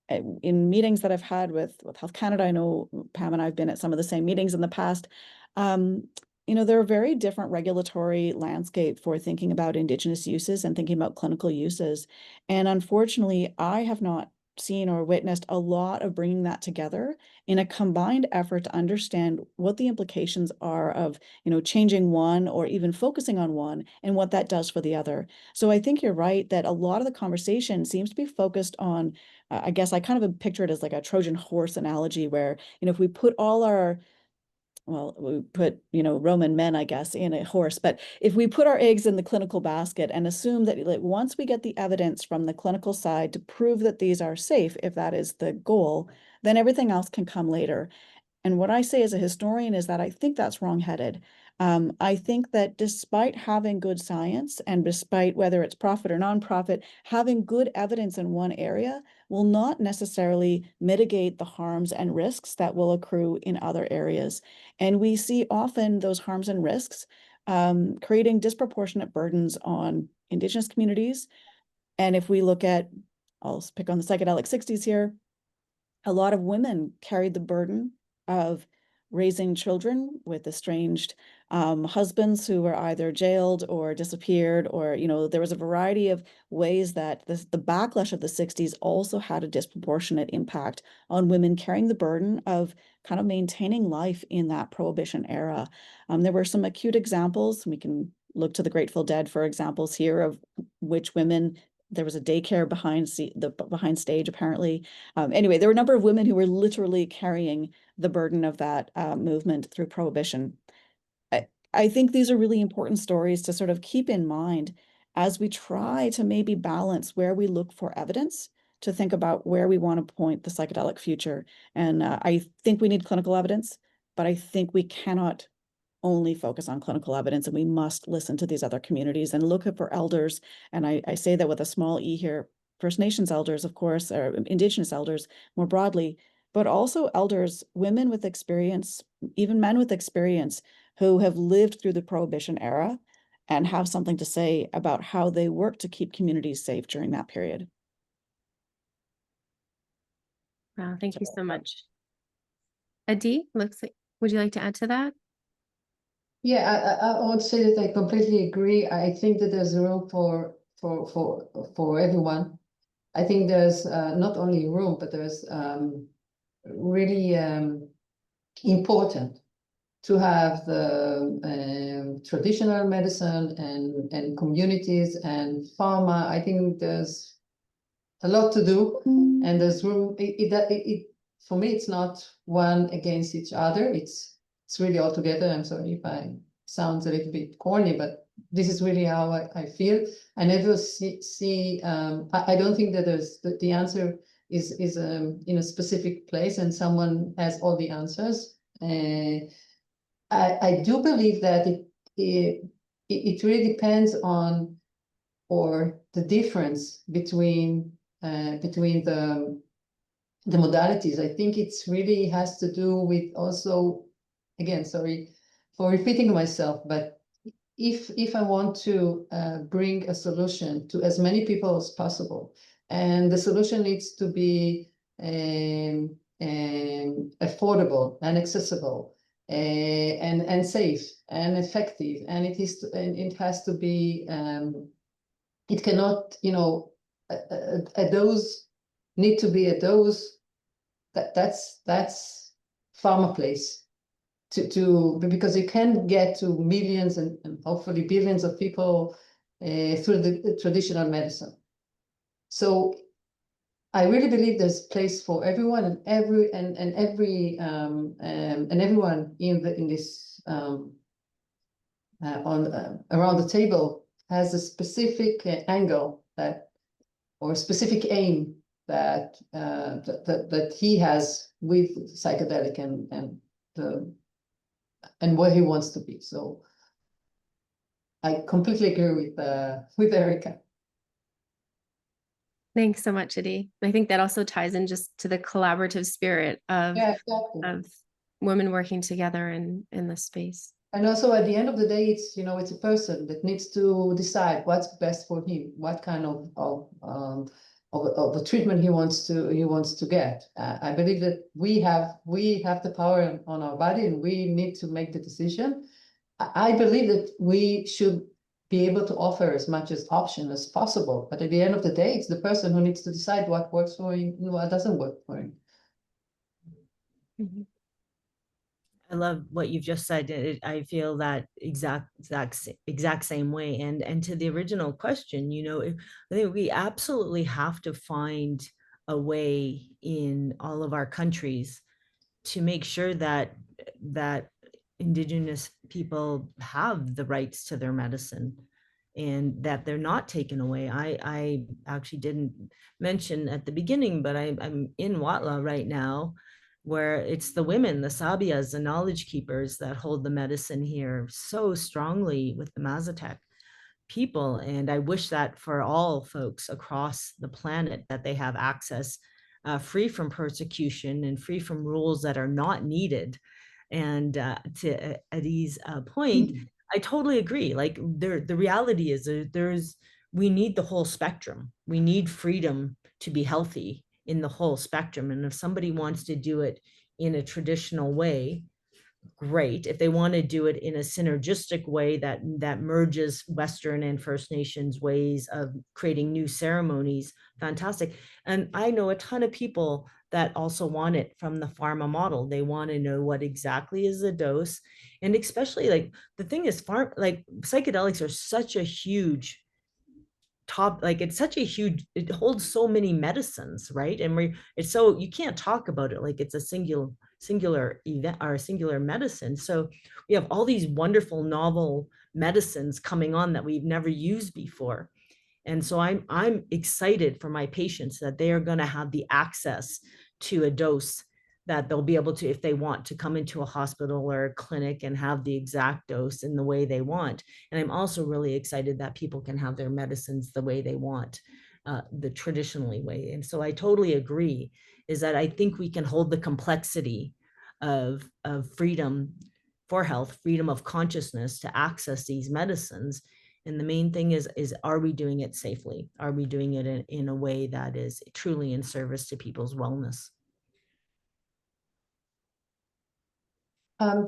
in meetings that I've had with Health Canada, I know Pam and I have been at some of the same meetings in the past. You know, there are very different regulatory landscape for thinking about Indigenous uses and thinking about clinical uses. And unfortunately, I have not seen or witnessed a lot of bringing that together in a combined effort to understand what the implications are of, you know, changing one or even focusing on one and what that does for the other. So I think you're right that a lot of the conversation seems to be focused on, I guess I kind of picture it as like a Trojan horse analogy where, you know, if we put all our, well, we put, you know, Roman men, I guess, in a horse, but if we put our eggs in the clinical basket and assume that, like, once we get the evidence from the clinical side to prove that these are safe, if that is the goal, then everything else can come later. And what I say as a historian is that I think that's wrongheaded. I think that despite having good science and despite whether it's profit or nonprofit, having good evidence in one area will not necessarily mitigate the harms and risks that will accrue in other areas. And we see often those harms and risks creating disproportionate burdens on Indigenous communities. And if we look at, I'll pick on the psychedelic 60s here, a lot of women carried the burden of raising children with estranged husbands who were either jailed or disappeared, or, there was a variety of ways that the backlash of the 60s also had a disproportionate impact on women carrying the burden of kind of maintaining life in that Prohibition era. There were some acute examples. We can look to the Grateful Dead for examples here of which women. There was a daycare behind stage, apparently. Anyway, there were a number of women who were literally carrying the burden of that movement through Prohibition. I think these are really important stories to sort of keep in mind as we try to maybe balance where we look for evidence to think about where we want to point the psychedelic future. And I think we need clinical evidence, but I think we cannot only focus on clinical evidence, and we must listen to these other communities and look for elders. And I say that with a small e here, First Nations elders, of course, or Indigenous elders more broadly, but also elders, women with experience, even men with experience, who have lived through the Prohibition era and have something to say about how they work to keep communities safe during that period. Wow, thank you so much. Adi, would you like to add to that? Yeah, I want to say that I completely agree. I think that there's room for everyone. I think there's not only room, but there's really important to have the traditional medicine and communities and pharma. I think there's a lot to do, and there's room. For me, it's not one against each other. It's really all together. I'm sorry if I sound a little bit corny, but this is really how I feel. I never see I don't think that there's the answer is in a specific place and someone has all the answers. I do believe that it really depends on, or the difference between the modalities. I think it's really has to do with also, again, sorry for repeating myself, but if I want to bring a solution to as many people as possible, and the solution needs to be affordable and accessible and safe and effective, and it has to be it cannot, a dose need to be a dose that's pharma place because you can get to millions and hopefully billions of people through the traditional medicine. So I really believe there's place for everyone, and everyone in this around the table has a specific angle or specific aim that he has with psychedelic and where he wants to be. So I completely agree with Erica. Thanks so much, Adi. I think that also ties in just to the collaborative spirit of women working together in this space. And also at the end of the day, it's a person that needs to decide what's best for him, what kind of the treatment he wants to get. I believe that we have the power on our body, and we need to make the decision. I believe that we should be able to offer as much as option as possible, but at the end of the day, it's the person who needs to decide what works for him and what doesn't work for him. Mm-hmm. I love what you've just said. I feel that exact same way. And to the original question, I think we absolutely have to find a way in all of our countries to make sure that Indigenous people have the rights to their medicine and that they're not taken away. I actually didn't mention at the beginning, but I'm in Watla right now, where it's the women, the Sabias, the knowledge keepers that hold the medicine here so strongly with the Mazatec people. And I wish that for all folks across the planet, that they have access free from persecution and free from rules that are not needed. And to Adi's point, I totally agree. Like the reality is we need the whole spectrum. We need freedom to be healthy in the whole spectrum. And if somebody wants to do it in a traditional way, great. If they want to do it in a synergistic way that merges Western and First Nations ways of creating new ceremonies, fantastic. And I know a ton of people that also want it from the pharma model. They want to know what exactly is the dose. And especially like the thing is like psychedelics are such a huge it's such a huge, it holds so many medicines, right? And it's so, you can't talk about it like it's a singular event or a singular medicine. So we have all these wonderful novel medicines coming on that we've never used before. And so I'm excited for my patients that they are going to have the access to a dose that they'll be able to, if they want, to come into a hospital or a clinic and have the exact dose in the way they want. And I'm also really excited that people can have their medicines the way they want, the traditionally way. And so I totally agree, is that I think we can hold the complexity of freedom for health, freedom of consciousness to access these medicines. And the main thing is are we doing it safely? Are we doing it in a way that is truly in service to people's wellness?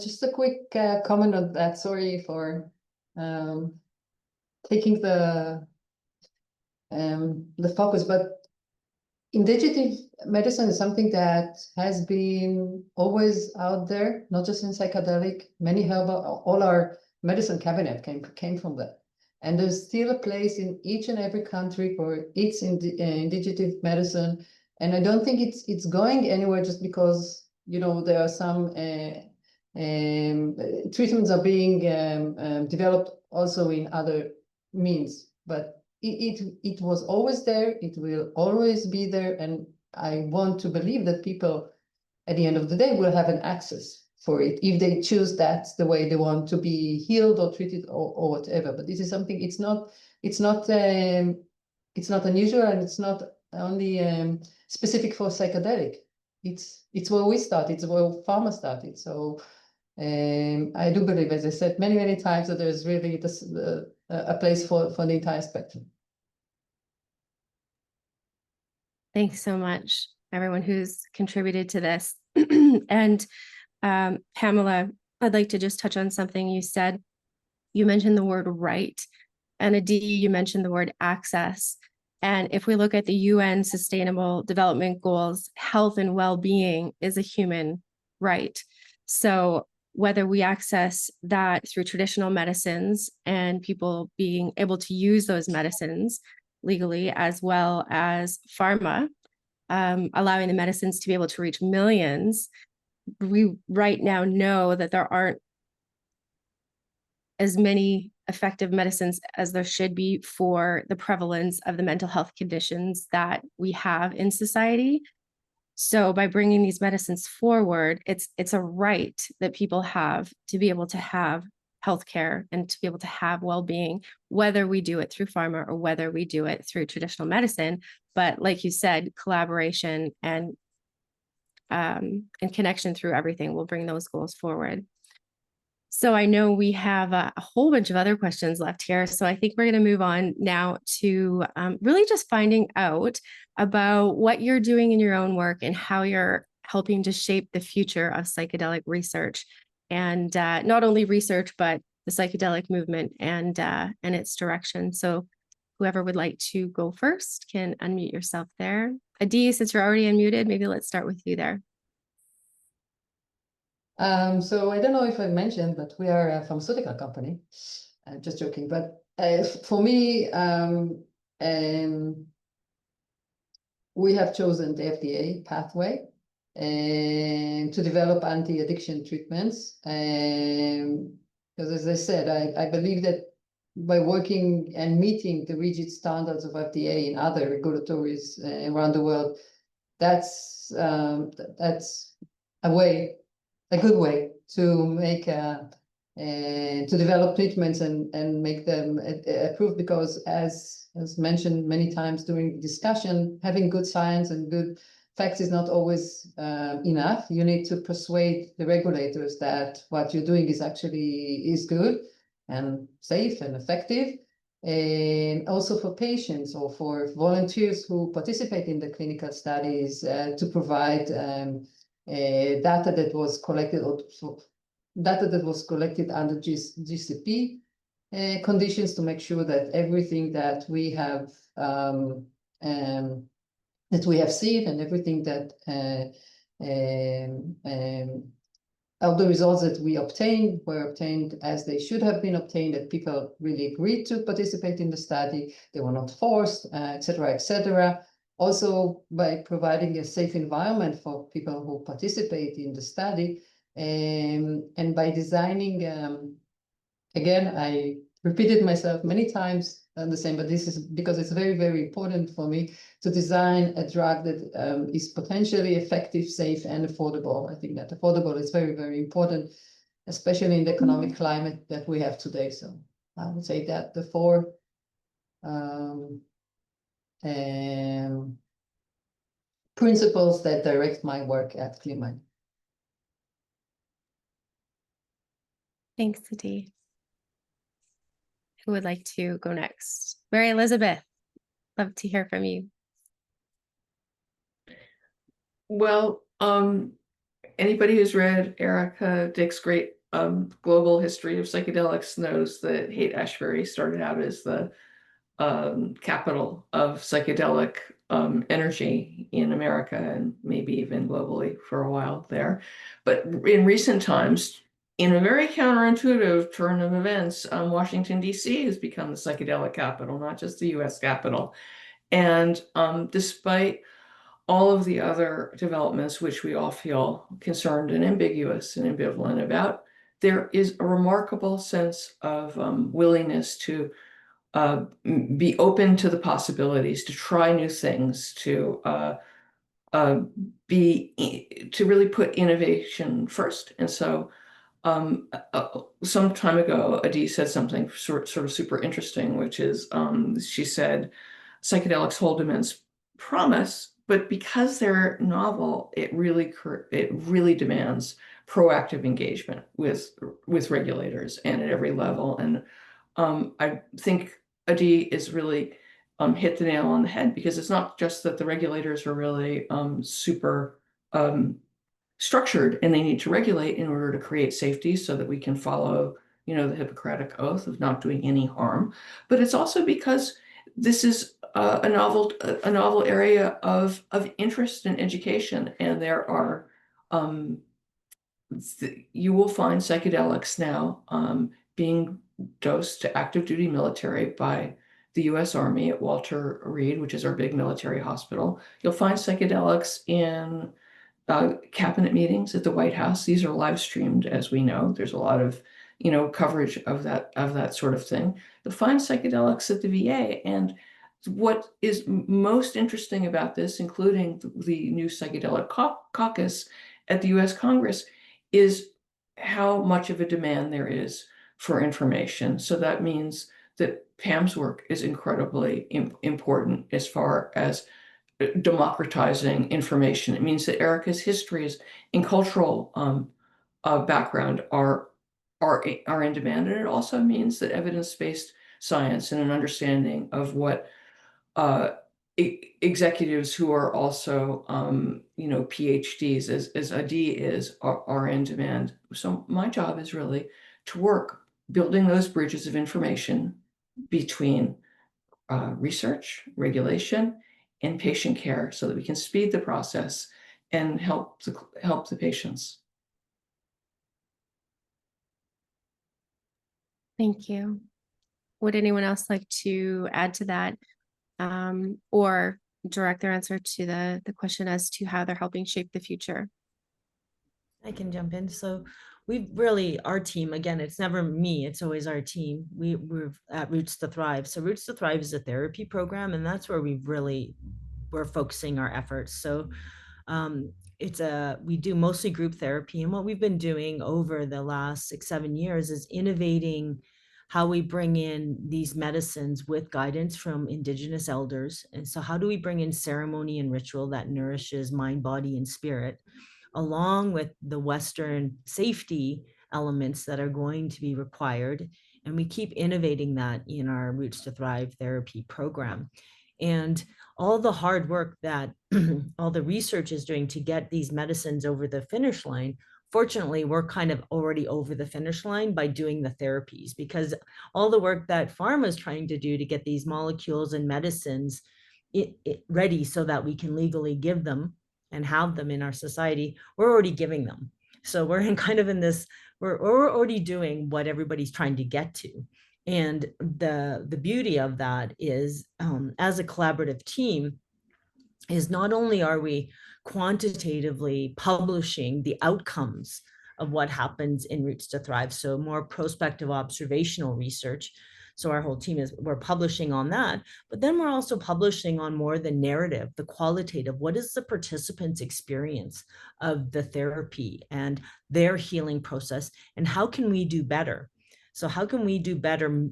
Just a quick comment on that. Sorry for taking the focus, but indigenous medicine is something that has been always out there, not just in psychedelic. Many herbal, all our medicine cabinet came from that. And there's still a place in each and every country for its indigenous medicine. And I don't think it's going anywhere just because, you know, there are some treatments are being developed also in other means, but it was always there, it will always be there, and I want to believe that people at the end of the day will have an access for it if they choose that's the way they want to be healed or treated or whatever. But this is something, it's not unusual, and it's not only specific for psychedelic. It's where we started, it's where pharma started. So I do believe, as I said many times, that there's really this, a place for the entire spectrum. Thanks so much, everyone who's contributed to this. And Pamela, I'd like to just touch on something you said. You mentioned the word right, and Adi, you mentioned the word access. And if we look at the UN Sustainable Development Goals, health and well-being is a human right. So whether we access that through traditional medicines and people being able to use those medicines legally, as well as pharma, allowing the medicines to be able to reach millions, we right now know that there aren't as many effective medicines as there should be for the prevalence of the mental health conditions that we have in society. So by bringing these medicines forward, it's a right that people have to be able to have healthcare and to be able to have well-being, whether we do it through pharma or whether we do it through traditional medicine. But like you said, collaboration and connection through everything will bring those goals forward. So I know we have a whole bunch of other questions left here. So I think we're going to move on now to really just finding out about what you're doing in your own work and how you're helping to shape the future of psychedelic research, and not only research, but the psychedelic movement and its direction. So whoever would like to go first can unmute yourself there. Adi, since you're already unmuted, maybe let's start with you there. So I don't know if I mentioned, but we are a pharmaceutical company. Just joking, but for me, we have chosen the FDA pathway to develop anti-addiction treatments. Because as I said, I believe that by working and meeting the rigid standards of FDA and other regulatories around the world, that's a good way to make to develop treatments and make them approved, because as mentioned many times during the discussion, having good science and good facts is not always enough. You need to persuade the regulators that what you're doing is actually good, and safe and effective. And also for patients or for volunteers who participate in the clinical studies to provide data that was collected under GCP conditions to make sure that everything that we have seen and everything that of the results that we obtained were obtained as they should have been obtained, that people really agreed to participate in the study, they were not forced, et cetera, et cetera. Also, by providing a safe environment for people who participate in the study, and by designing, again, I repeated myself many times on the same, but this is because it's very, very important for me to design a drug that is potentially effective, safe, and affordable. I think that affordable is very, very important, especially in the economic climate that we have today. So I would say that the four principles that direct my work at CleanMind. Thanks, Adi. Who would like to go next? Mary Elizabeth, love to hear from you. Well, anybody who's read Erica Dick's great global history of psychedelics knows that Haight-Ashbury started out as the capital of psychedelic energy in America and maybe even globally for a while there. But in recent times, in a very counterintuitive turn of events, Washington, D.C. has become the psychedelic capital, not just the U.S. capital. And despite all of the other developments, which we all feel concerned and ambiguous and ambivalent about, there is a remarkable sense of willingness to be open to the possibilities, to try new things, to really put innovation first. And so some time ago, Adi said something sort of super interesting, which is she said, psychedelics hold immense promise, but because they're novel, it really demands proactive engagement with regulators and at every level. And I think Adi is really hit the nail on the head, because it's not just that the regulators are really super structured and they need to regulate in order to create safety so that we can follow, the Hippocratic Oath of not doing any harm, but it's also because this is a novel area of interest and education, and there are you will find psychedelics now being dosed to active duty military by the U.S. Army at Walter Reed, which is our big military hospital. You'll find psychedelics in cabinet meetings at the White House. These are live streamed, as we know. There's a lot of coverage of that sort of thing. You'll find psychedelics at the VA, and what is most interesting about this, including the new psychedelic caucus at the U.S. Congress, is how much of a demand there is for information. So that means that Pam's work is incredibly important as far as democratizing information. It means that Erica's histories and cultural background are in demand, and it also means that evidence-based science and an understanding of what executives who are also PhDs, as Adi is, are in demand. So my job is really to work building those bridges of information between research, regulation, and patient care, so that we can speed the process and help the patients. Thank you. Would anyone else like to add to that, or direct their answer to the question as to how they're helping shape the future? I can jump in. So we've really, our team, again, it's never me, it's always our team. We're at Roots to Thrive. So Roots to Thrive is a therapy program, and that's where we're focusing our efforts. So we do mostly group therapy, and what we've been doing over the last 6-7 years is innovating how we bring in these medicines with guidance from Indigenous elders. And so how do we bring in ceremony and ritual that nourishes mind, body, and spirit, along with the Western safety elements that are going to be required And we keep innovating that in our Roots to Thrive therapy program. And all the hard work that all the research is doing to get these medicines over the finish line, fortunately, we're kind of already over the finish line by doing the therapies, because all the work that pharma is trying to do to get these molecules and medicines ready so that we can legally give them and have them in our society, we're already giving them. So we're in kind of in this, we're already doing what everybody's trying to get to. And the beauty of that is, as a collaborative team, is not only are we quantitatively publishing the outcomes of what happens in Roots to Thrive, so more prospective observational research. So our whole team we're publishing on that, but then we're also publishing on more the narrative, the qualitative. What is the participant's experience of the therapy and their healing process, and how can we do better? So how can we do better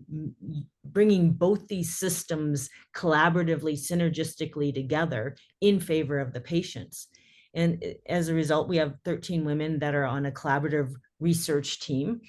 bringing both these systems collaboratively, synergistically together in favor of the patients? And as a result, we have 13 women that are on a collaborative research team,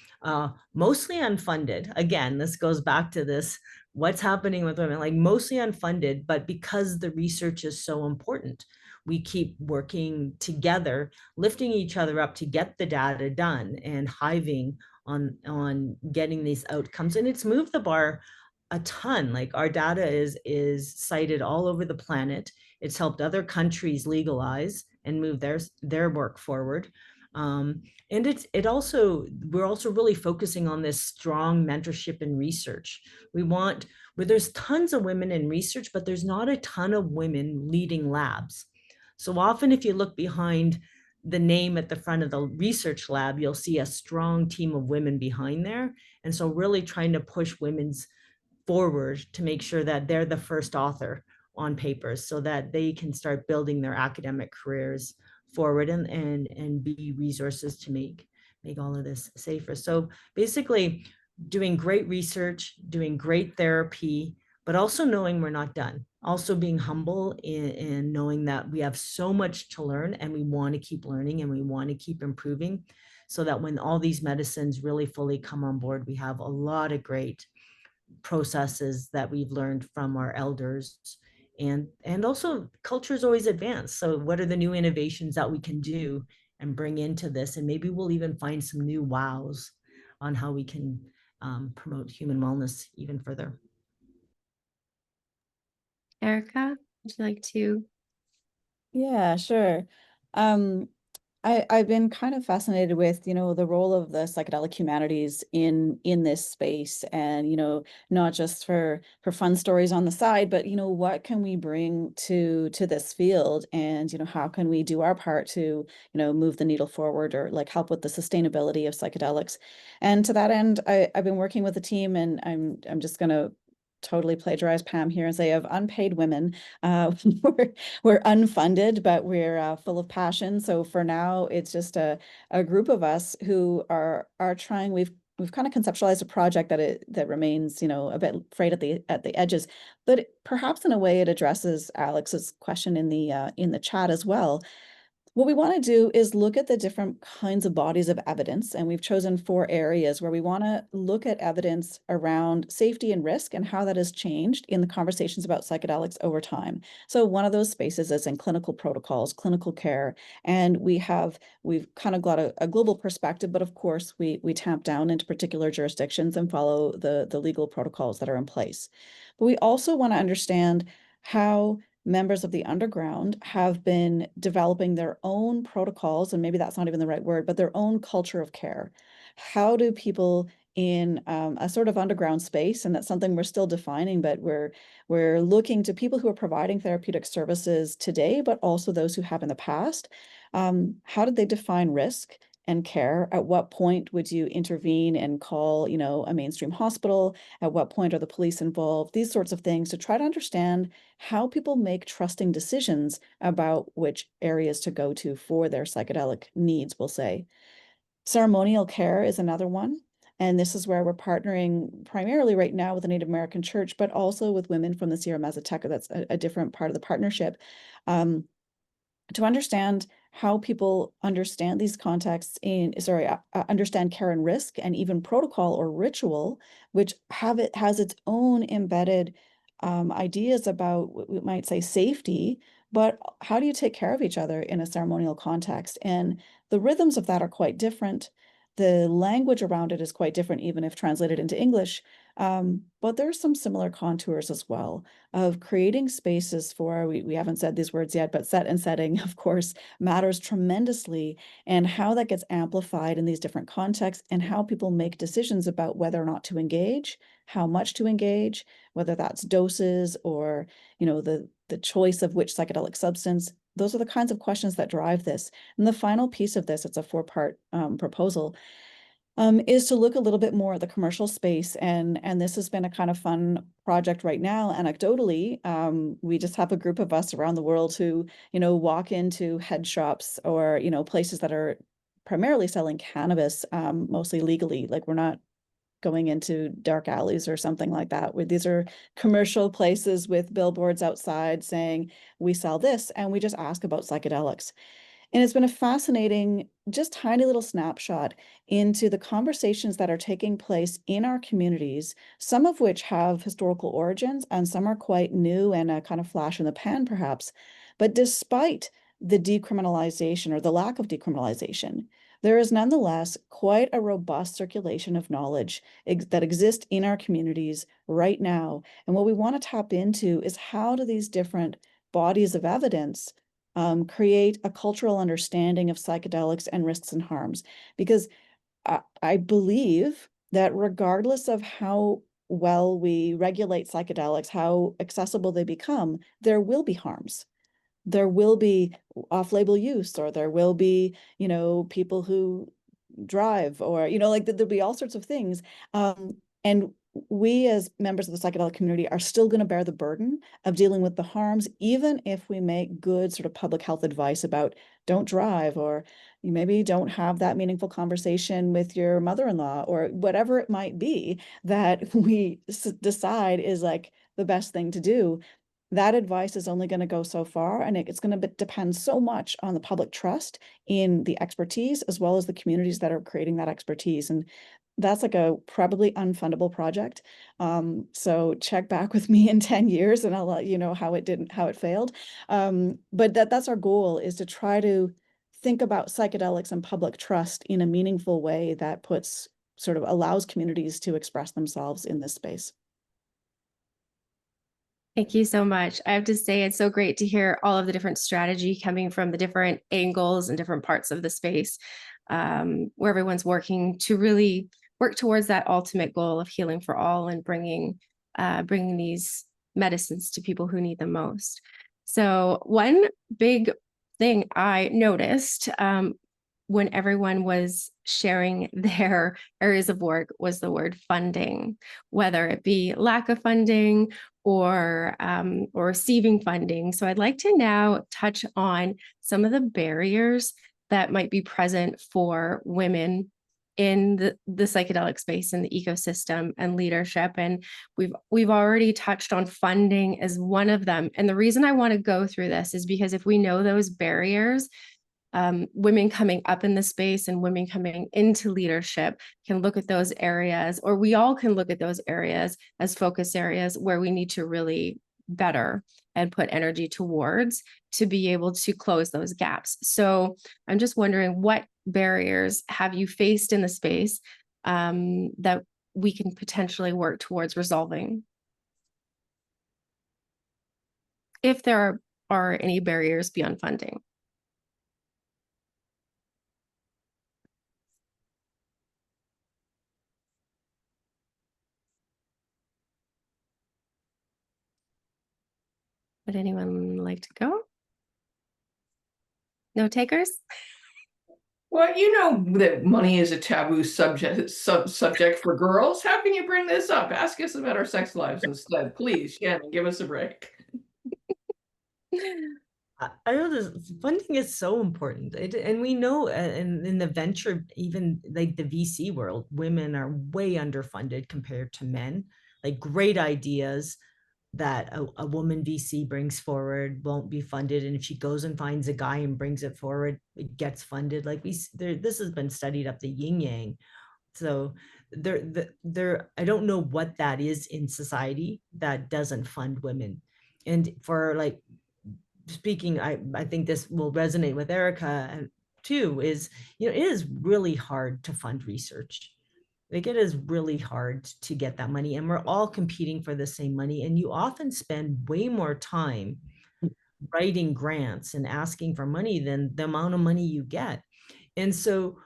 mostly unfunded. Again, this goes back to this, what's happening with women, like mostly unfunded, but because the research is so important, we keep working together, lifting each other up to get the data done and hiving on getting these outcomes. And it's moved the bar a ton. Like our data is cited all over the planet. It's helped other countries legalize and move their work forward. And we're also really focusing on this strong mentorship and research. Where there's tons of women in research, but there's not a ton of women leading labs. So often if you look behind the name at the front of the research lab, you'll see a strong team of women behind there. And so really trying to push women's forward to make sure that they're the first author on papers so that they can start building their academic careers forward and be resources to make all of this safer. So basically doing great research, doing great therapy, but also knowing we're not done. Also being humble in knowing that we have so much to learn and we want to keep learning and we want to keep improving so that when all these medicines really fully come on board, we have a lot of great processes that we've learned from our elders. And also culture's always advanced. So what are the new innovations that we can do and bring into this? And maybe we'll even find some new wows on how we can promote human wellness even further. Erica, would you like to? Yeah, sure. I've been kind of fascinated with, the role of the psychedelic humanities in this space, and, not just for fun stories on the side, but, what can we bring to this field, and, how can we do our part to, move the needle forward or like help with the sustainability of psychedelics. And to that end, I've been working with a team, and I'm just going to totally plagiarize Pam here and say of unpaid women. We're unfunded, but we're full of passion. So for now, it's just a group of us who are trying. We've kind of conceptualized a project that remains, a bit frayed at the edges, but perhaps in a way it addresses Alex's question in the chat as well. What we want to do is look at the different kinds of bodies of evidence, and we've chosen 4 areas where we want to look at evidence around safety and risk and how that has changed in the conversations about psychedelics over time. So one of those spaces is in clinical protocols, clinical care, and we've kind of got a global perspective, but of course we tamp down into particular jurisdictions and follow the legal protocols that are in place. But we also want to understand how members of the underground have been developing their own protocols, and maybe that's not even the right word, but their own culture of care. How do people in a sort of underground space, and that's something we're still defining, but we're looking to people who are providing therapeutic services today, but also those who have in the past. How did they define risk and care? At what point would you intervene and call, a mainstream hospital? At what point are the police involved? These sorts of things to try to understand how people make trusting decisions about which areas to go to for their psychedelic needs, we'll say. Ceremonial care is another one. And this is where we're partnering primarily right now with the Native American Church, but also with women from the Sierra Mazateca. That's a different part of the partnership. To understand how people understand these contexts understand care and risk, and even protocol or ritual, which has its own embedded ideas about, we might say, safety, but how do you take care of each other in a ceremonial context? And the rhythms of that are quite different. The language around it is quite different, even if translated into English. But there's some similar contours as well of creating spaces for, we haven't said these words yet, but set and setting, of course, matters tremendously, and how that gets amplified in these different contexts, and how people make decisions about whether or not to engage, how much to engage, whether that's doses or, the choice of which psychedelic substance. Those are the kinds of questions that drive this. And the final piece of this, it's a 4-part proposal, is to look a little bit more at the commercial space. And this has been a kind of fun project right now. Anecdotally, we just have a group of us around the world who, walk into head shops or, places that are primarily selling cannabis, mostly legally. Like, we're not going into dark alleys or something like that, where these are commercial places with billboards outside saying, we sell this, and we just ask about psychedelics. And it's been a fascinating, just tiny little snapshot into the conversations that are taking place in our communities, some of which have historical origins and some are quite new and a kind of flash in the pan, perhaps. But despite the decriminalization or the lack of decriminalization, there is nonetheless quite a robust circulation of knowledge that exists in our communities right now. And what we want to tap into is, how do these different bodies of evidence create a cultural understanding of psychedelics and risks and harms? Because I believe that regardless of how well we regulate psychedelics, how accessible they become, there will be harms. There will be off-label use, or there will be, people who drive, or, like, there'll be all sorts of things. And we, as members of the psychedelic community, are still going to bear the burden of dealing with the harms, even if we make good sort of public health advice about don't drive, or you maybe don't have that meaningful conversation with your mother-in-law, or whatever it might be that we decide is like the best thing to do. That advice is only going to go so far, and it's going to depend so much on the public trust in the expertise, as well as the communities that are creating that expertise. And that's like a probably unfundable project. So check back with me in 10 years and I'll let you know how it failed. But that's our goal, is to try to think about psychedelics and public trust in a meaningful way that allows communities to express themselves in this space. Thank you so much. I have to say, it's so great to hear all of the different strategy coming from the different angles and different parts of the space, where everyone's working to really work towards that ultimate goal of healing for all and bringing these medicines to people who need them most. So one big thing I noticed when everyone was sharing their areas of work was the word funding, whether it be lack of funding or receiving funding. So I'd like to now touch on some of the barriers that might be present for women in the psychedelic space and the ecosystem and leadership. And we've already touched on funding as one of them. And the reason I want to go through this is because if we know those barriers, women coming up in the space and women coming into leadership can look at those areas, or we all can look at those areas as focus areas where we need to really better and put energy towards to be able to close those gaps. So I'm just wondering, what barriers have you faced in the space that we can potentially work towards resolving? If there are any barriers beyond funding. Would anyone like to go? No takers? Well, you know that money is a taboo subject for girls. How can you bring this up? Ask us about our sex lives instead. Please, Shannon, give us a break. I know this funding is so important. And we know in the venture, even like the VC world, women are way underfunded compared to men. Like, great ideas, that a woman VC brings forward won't be funded, and if she goes and finds a guy and brings it forward, it gets funded. Like this has been studied up the yin yang. So I don't know what that is in society that doesn't fund women. And for like speaking, I think this will resonate with Erica too, is, it is really hard to fund research. Like, it is really hard to get that money, and we're all competing for the same money. And you often spend way more time writing grants and asking for money than the amount of money you get. And so,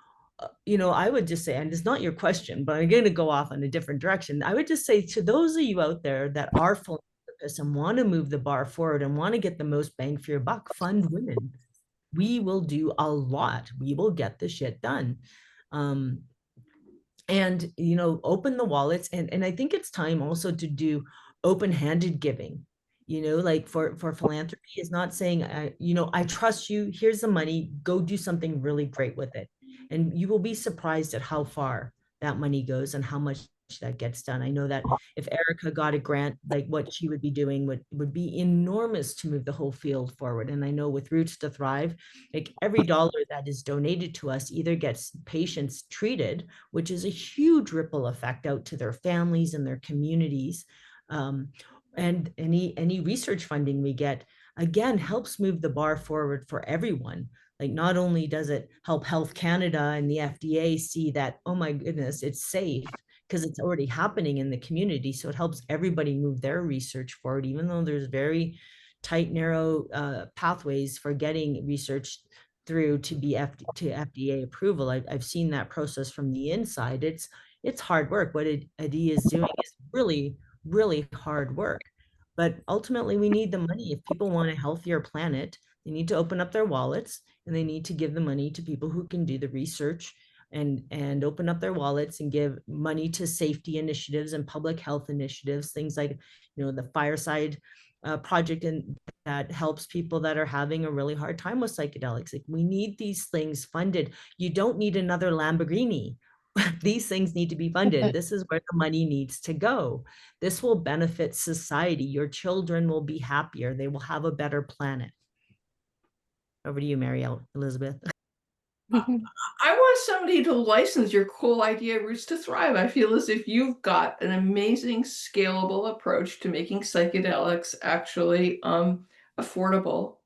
I would just say, and it's not your question, but I'm going to go off in a different direction. I would just say to those of you out there that are philanthropists and want to move the bar forward and want to get the most bang for your buck, fund women. We will do a lot. We will get the shit done. And open the wallets, and I think it's time also to do open-handed giving. Like for philanthropy is not saying I trust you, here's the money, go do something really great with it, and you will be surprised at how far that money goes and how much that gets done. I know that if Erica got a grant, like what she would be doing would be enormous to move the whole field forward. And I know with Roots to Thrive, like every dollar that is donated to us either gets patients treated, which is a huge ripple effect out to their families and their communities. And any research funding we get, again, helps move the bar forward for everyone. Like, not only does it help Health Canada and the FDA see that, oh my goodness, it's safe, because it's already happening in the community. So it helps everybody move their research forward, even though there's very tight, narrow pathways for getting research through to be to FDA approval. I've seen that process from the inside. It's hard work. What Adi is doing is really, really hard work. But ultimately, we need the money. If people want a healthier planet, they need to open up their wallets, and they need to give the money to people who can do the research and open up their wallets and give money to safety initiatives and public health initiatives, things like, the Fireside project, and that helps people that are having a really hard time with psychedelics. Like, we need these things funded. You don't need another Lamborghini. These things need to be funded. This is where the money needs to go. This will benefit society. Your children will be happier. They will have a better planet. Over to you, Mary Elizabeth. I want somebody to license your cool idea, Roots to Thrive. I feel as if you've got an amazing scalable approach to making psychedelics actually affordable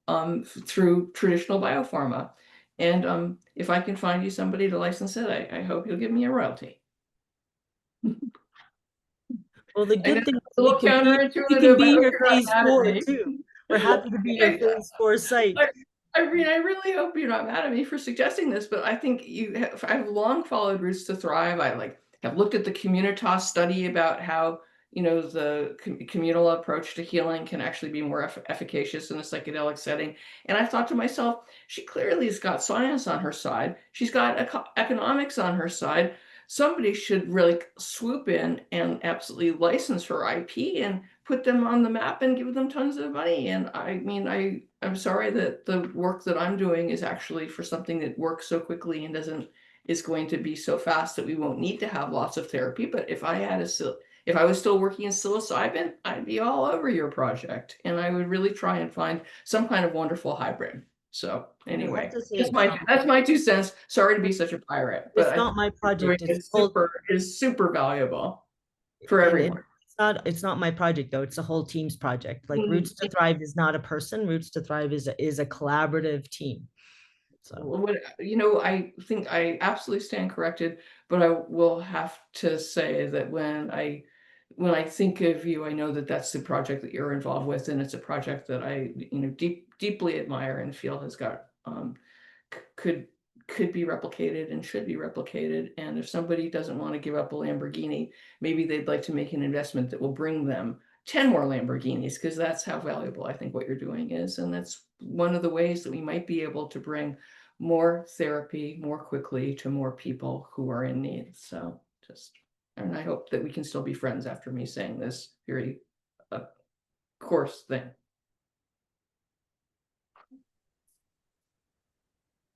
through traditional biopharma. And if I can find you somebody to license it, I hope you'll give me a royalty. Well, the good thing is a little we can be your phase 4 me. too. We're happy to be your phase 4 site. I mean, I really hope you're not mad at me for suggesting this, but I think I've long followed Roots to Thrive. I have looked at the Communitas study about how, the communal approach to healing can actually be more efficacious in a psychedelic setting. And I thought to myself, she clearly has got science on her side. She's got economics on her side. Somebody should really swoop in and absolutely license her IP and put them on the map and give them tons of money. And I mean, I'm sorry that the work that I'm doing is actually for something that works so quickly and is going to be so fast that we won't need to have lots of therapy. But if I was still working in psilocybin, I'd be all over your project, and I would really try and find some kind of wonderful hybrid. So anyway, that's my 2 cents. Sorry to be such a pirate, but it's not my project. It's super valuable for everyone. It's not my project though. It's a whole team's project. Like, Roots to Thrive is not a person. Roots to Thrive is a collaborative team. So, I think I absolutely stand corrected, but I will have to say that when I think of you, I know that that's the project that you're involved with, and it's a project that I, deeply admire and feel has got could be replicated and should be replicated. And if somebody doesn't want to give up a Lamborghini, maybe they'd like to make an investment that will bring them 10 more Lamborghinis, because that's how valuable I think what you're doing is. And that's one of the ways that we might be able to bring more therapy more quickly to more people who are in need. So and I hope that we can still be friends after me saying this very coarse thing.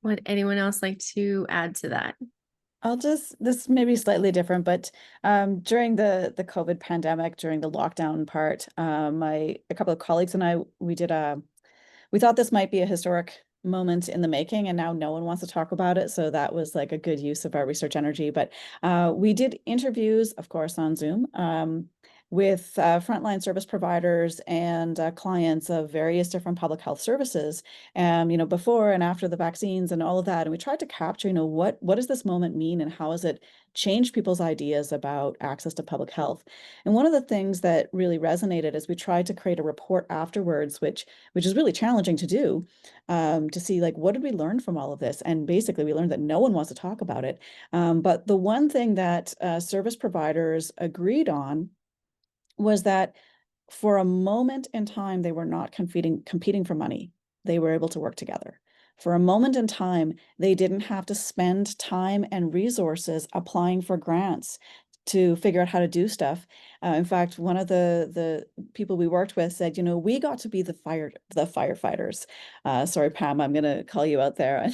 Would anyone else like to add to that? This may be slightly different, but during the COVID pandemic, during the lockdown part, a couple of colleagues and I, we thought this might be a historic moment in the making, and now no one wants to talk about it. So that was like a good use of our research energy. But we did interviews, of course, on Zoom, with frontline service providers and clients of various different public health services, before and after the vaccines and all of that. And we tried to capture, what does this moment mean and how has it changed people's ideas about access to public health? And one of the things that really resonated is we tried to create a report afterwards, which is really challenging to do, to see like, what did we learn from all of this? And basically we learned that no one wants to talk about it. But the one thing that service providers agreed on was that for a moment in time, they were not competing for money. They were able to work together. For a moment in time, they didn't have to spend time and resources applying for grants to figure out how to do stuff. In fact, one of the people we worked with said, we got to be the firefighters. Sorry, Pam, I'm going to call you out there.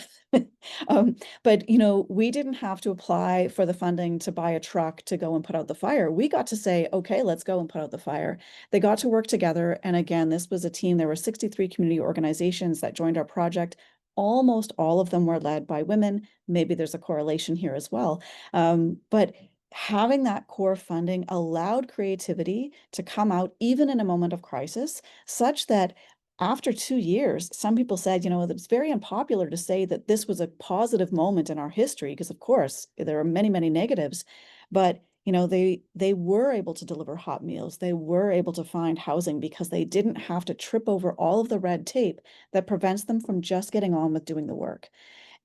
But we didn't have to apply for the funding to buy a truck to go and put out the fire. We got to say, okay, let's go and put out the fire. They got to work together. And again, this was a team. There were 63 community organizations that joined our project. Almost all of them were led by women. Maybe there's a correlation here as well. But having that core funding allowed creativity to come out even in a moment of crisis, such that after 2 years, some people said, that it's very unpopular to say that this was a positive moment in our history, because of course there are many, many negatives, but they were able to deliver hot meals. They were able to find housing because they didn't have to trip over all of the red tape that prevents them from just getting on with doing the work.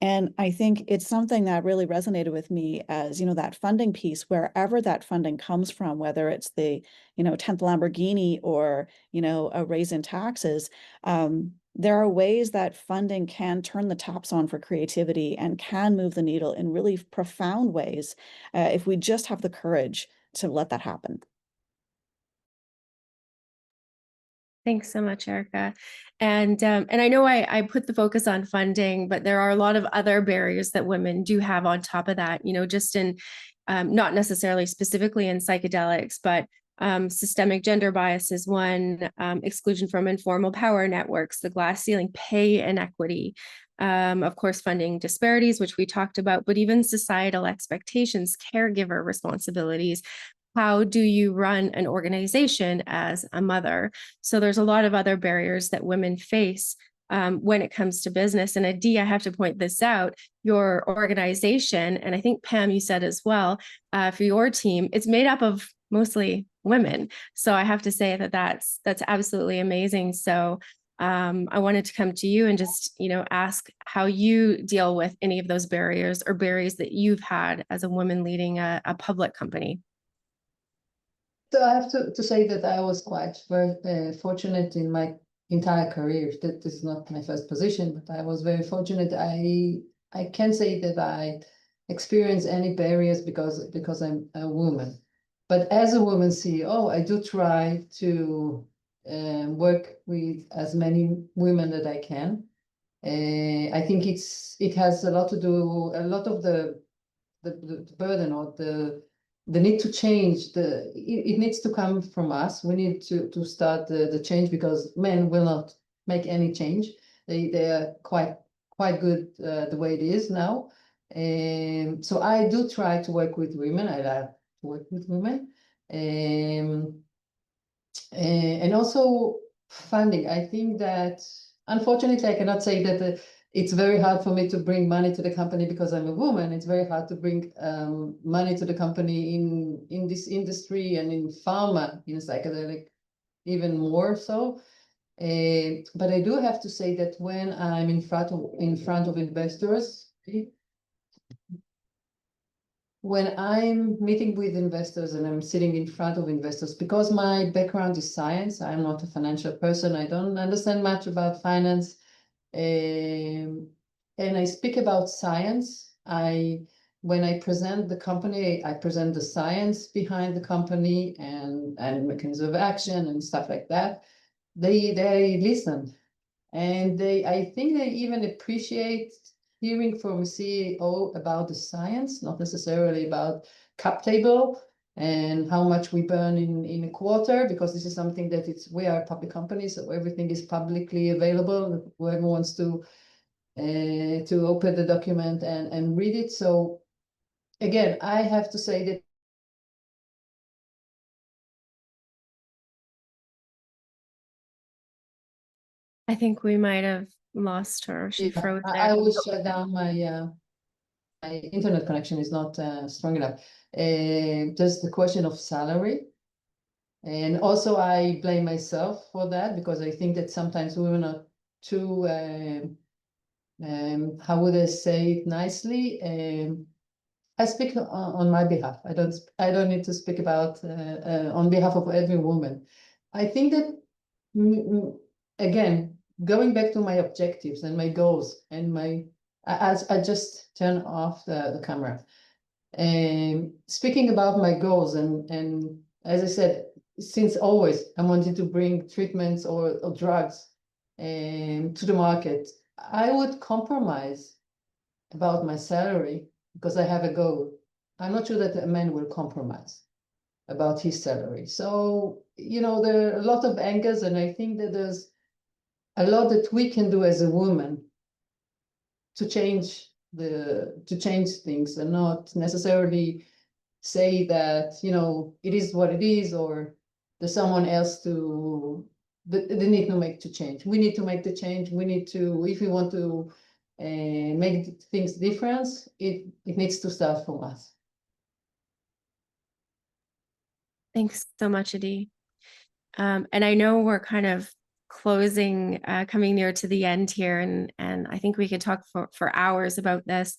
And I think it's something that really resonated with me as, that funding piece, wherever that funding comes from, whether it's the, 10th Lamborghini or, a raise in taxes, there are ways that funding can turn the taps on for creativity and can move the needle in really profound ways if we just have the courage to let that happen. Thanks so much, Erica. And I know I put the focus on funding, but there are a lot of other barriers that women do have on top of that, just in not necessarily specifically in psychedelics, but systemic gender bias is one, exclusion from informal power networks, the glass ceiling, pay inequity, of course, funding disparities, which we talked about, but even societal expectations, caregiver responsibilities. How do you run an organization as a mother? So there's a lot of other barriers that women face when it comes to business. And Adi, I have to point this out, your organization, and I think Pam, you said as well, for your team, it's made up of mostly women. So I have to say that that's absolutely amazing. So I wanted to come to you and just, ask how you deal with any of those barriers or barriers that you've had as a woman leading a public company. So I have to say that I was quite very fortunate in my entire career. That is not my first position, but I was very fortunate. I can say that I experience any barriers because I'm a woman. But as a woman CEO, I do try to work with as many women that I can. I think it has a lot to do, a lot of the burden or the need to change, it needs to come from us. We need to start the change, because men will not make any change. They are quite good the way it is now. So I do try to work with women. I like to work with women. And also funding. I think that unfortunately I cannot say that it's very hard for me to bring money to the company because I'm a woman. It's very hard to bring money to the company in this industry and in pharma, in psychedelic, even more so. But I do have to say that when I'm in front of investors, when I'm meeting with investors and I'm sitting in front of investors, because my background is science, I'm not a financial person. I don't understand much about finance. And I speak about science. When I present the company, I present the science behind the company and mechanism of action and stuff like that. They listen, and I think they even appreciate, hearing from a CEO about the science, not necessarily about cap table and how much we burn in a quarter, because this is something that we are a public company, so everything is publicly available. Whoever wants to open the document and read it. So again, I have to say that I think we might have lost her. She froze there. I will shut down my internet connection is not strong enough. Just the question of salary. And also I blame myself for that, because I think that sometimes women are too, how would I say it nicely? I speak on my behalf. I don't need to speak about on behalf of every woman. I think that, again, going back to my objectives and my goals and I just turn off the camera. Speaking about my goals and as I said, since always I wanted to bring treatments or drugs to the market. I would compromise about my salary because I have a goal. I'm not sure that a man will compromise about his salary. So, there are a lot of angles, and I think that there's a lot that we can do as a woman to change things and not necessarily say that, it is what it is, or there's someone else they need to make the change. We need to make the change. We need to, if we want to make things different, it needs to start from us. Thanks so much, Adi. And I know we're kind of closing, coming near to the end here, and I think we could talk for hours about this.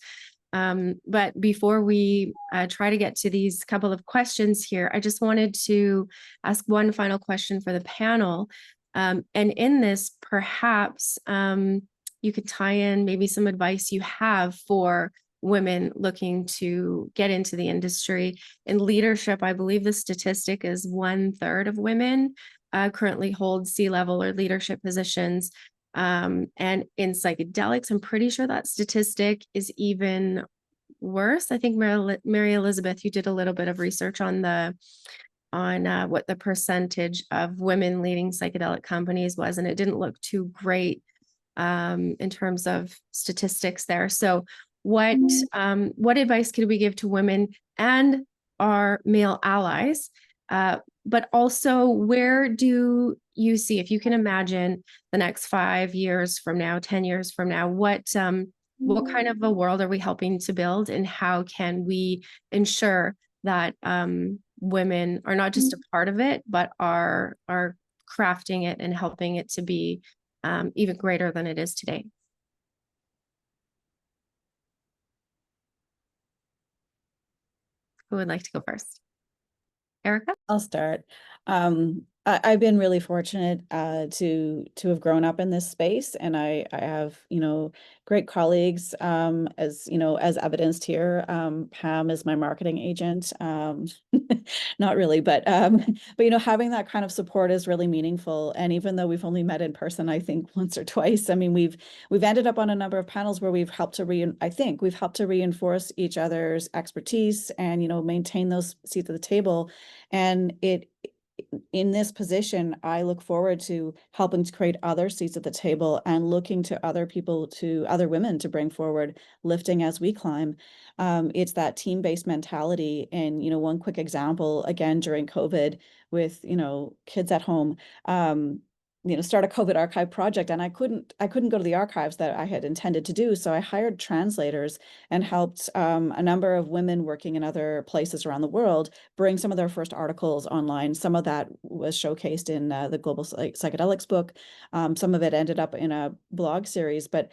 But before we try to get to these couple of questions here, I just wanted to ask one final question for the panel. And in this, perhaps you could tie in maybe some advice you have for women looking to get into the industry. In leadership, I believe the statistic is 1/3 of women currently hold C-level or leadership positions. And in psychedelics, I'm pretty sure that statistic is even worse. I think Mary Elizabeth, you did a little bit of research on what the percentage of women leading psychedelic companies was, and it didn't look too great in terms of statistics there. So what advice could we give to women and our male allies? But also, where do you see, if you can imagine the next 5 years from now, 10 years from now, what kind of a world are we helping to build, and how can we ensure that women are not just a part of it, but are crafting it and helping it to be even greater than it is today? Who would like to go first? Erica? I'll start. I've been really fortunate to have grown up in this space, and I have great colleagues, as as evidenced here. Pam is my marketing agent. Not really, but having that kind of support is really meaningful. And even though we've only met in person, I think once or twice, I mean, we've ended up on a number of panels where we've helped to reinforce each other's expertise and maintain those seats at the table. And in this position, I look forward to helping to create other seats at the table and looking to other women to bring forward, lifting as we climb. It's that team-based mentality. And, one quick example, again, during COVID with, kids at home, start a COVID archive project, and I couldn't go to the archives that I had intended to do. So I hired translators and helped a number of women working in other places around the world bring some of their first articles online. Some of that was showcased in the Global Psychedelics book. Some of it ended up in a blog series. But,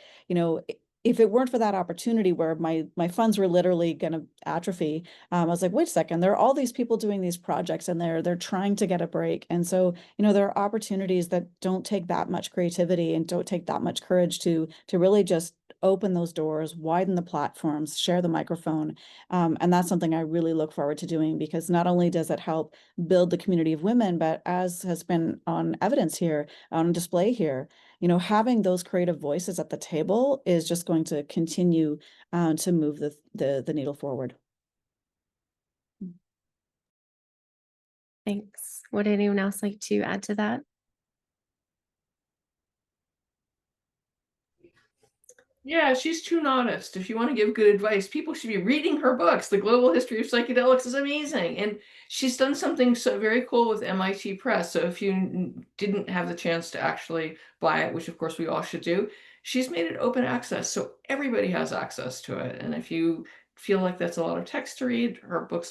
if it weren't for that opportunity where my funds were literally going to atrophy, I was like, wait a second, there are all these people doing these projects and they're trying to get a break. And so, there are opportunities that don't take that much creativity and don't take that much courage to really just open those doors, widen the platforms, share the microphone. And that's something I really look forward to doing, because not only does it help build the community of women, but as has been on evidence here, on display here, you know, having those creative voices at the table is just going to continue to move the needle forward. Thanks. Would anyone else like to add to that? Yeah, she's too honest. If you want to give good advice, people should be reading her books. The Global History of Psychedelics is amazing. And she's done something so very cool with MIT Press. So if you didn't have the chance to actually buy it, which of course we all should do, she's made it open access. So everybody has access to it. And if you feel like that's a lot of text to read, her book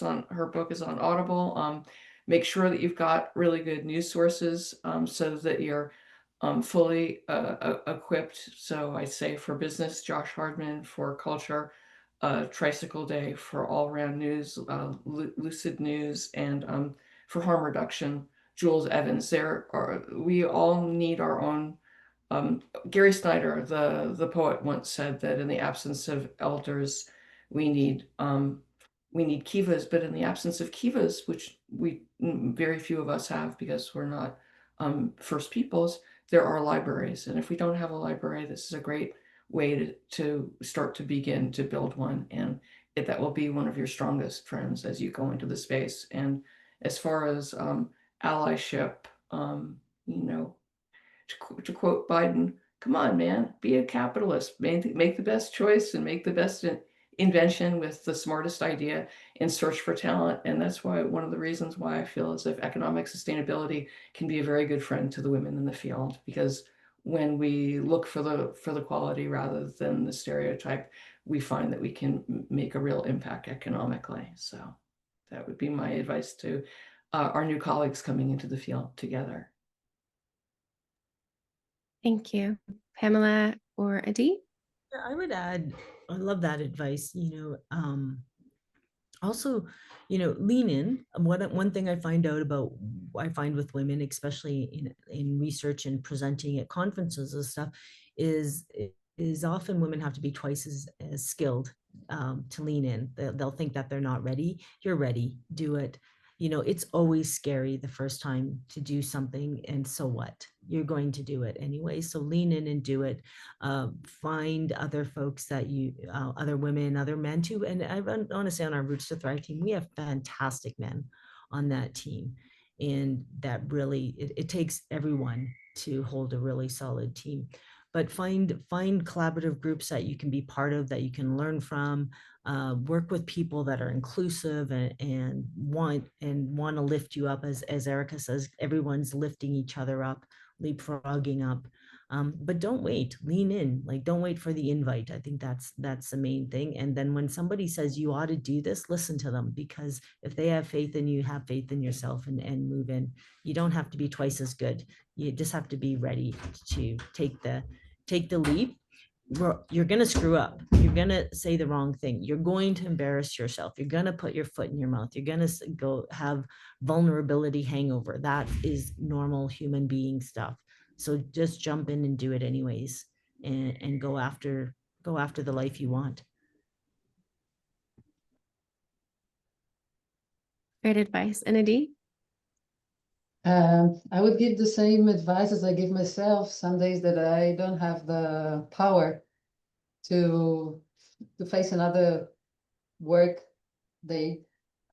is on Audible. Make sure that you've got really good news sources so that you're fully equipped. So I say for business, Josh Hardman; for culture, Tricycle Day; for all around news, Lucid News; and for harm reduction, Jules Evans. We all need our own. Gary Snyder, the poet, once said that in the absence of elders, we need kivas, but in the absence of kivas, which very few of us have because we're not First Peoples, there are libraries. And if we don't have a library, this is a great way to start to begin to build one. And that will be one of your strongest friends as you go into the space. And as far as allyship, you know, to quote Biden, come on, man, be a capitalist, make the best choice and make the best invention with the smartest idea and search for talent. And that's why one of the reasons why I feel as if economic sustainability can be a very good friend to the women in the field, because when we look for the quality rather than the stereotype, we find that we can make a real impact economically. So that would be my advice to our new colleagues coming into the field together. Thank you. Pamela or Adi? Yeah, I would add, I love that advice. Also, lean in. One thing I find with women, especially in research and presenting at conferences and stuff, is often women have to be twice as skilled to lean in. They'll think that they're not ready. You're ready. Do it. It's always scary the first time to do something, and so what? You're going to do it anyway. So lean in and do it. Find other folks that other women, other men too. And I want to say on our Roots to Thrive team, we have fantastic men on that team. And that really, it takes everyone to hold a really solid team. But find collaborative groups that you can be part of, that you can learn from. Work with people that are inclusive and want to lift you up, as Erica says, everyone's lifting each other up, leapfrogging up. But don't wait, lean in, don't wait for the invite. I think that's the main thing. And then when somebody says you ought to do this, listen to them, because if they have faith in you, have faith in yourself and move in. You don't have to be twice as good. You just have to be ready to take the leap. You're going to screw up. You're going to say the wrong thing. You're going to embarrass yourself. You're going to put your foot in your mouth. You're going to go have vulnerability hangover. That is normal human being stuff. So just jump in and do it anyways, and go after the life you want. Great advice. And Adi? I would give the same advice as I give myself. Some days that I don't have the power to face another work day.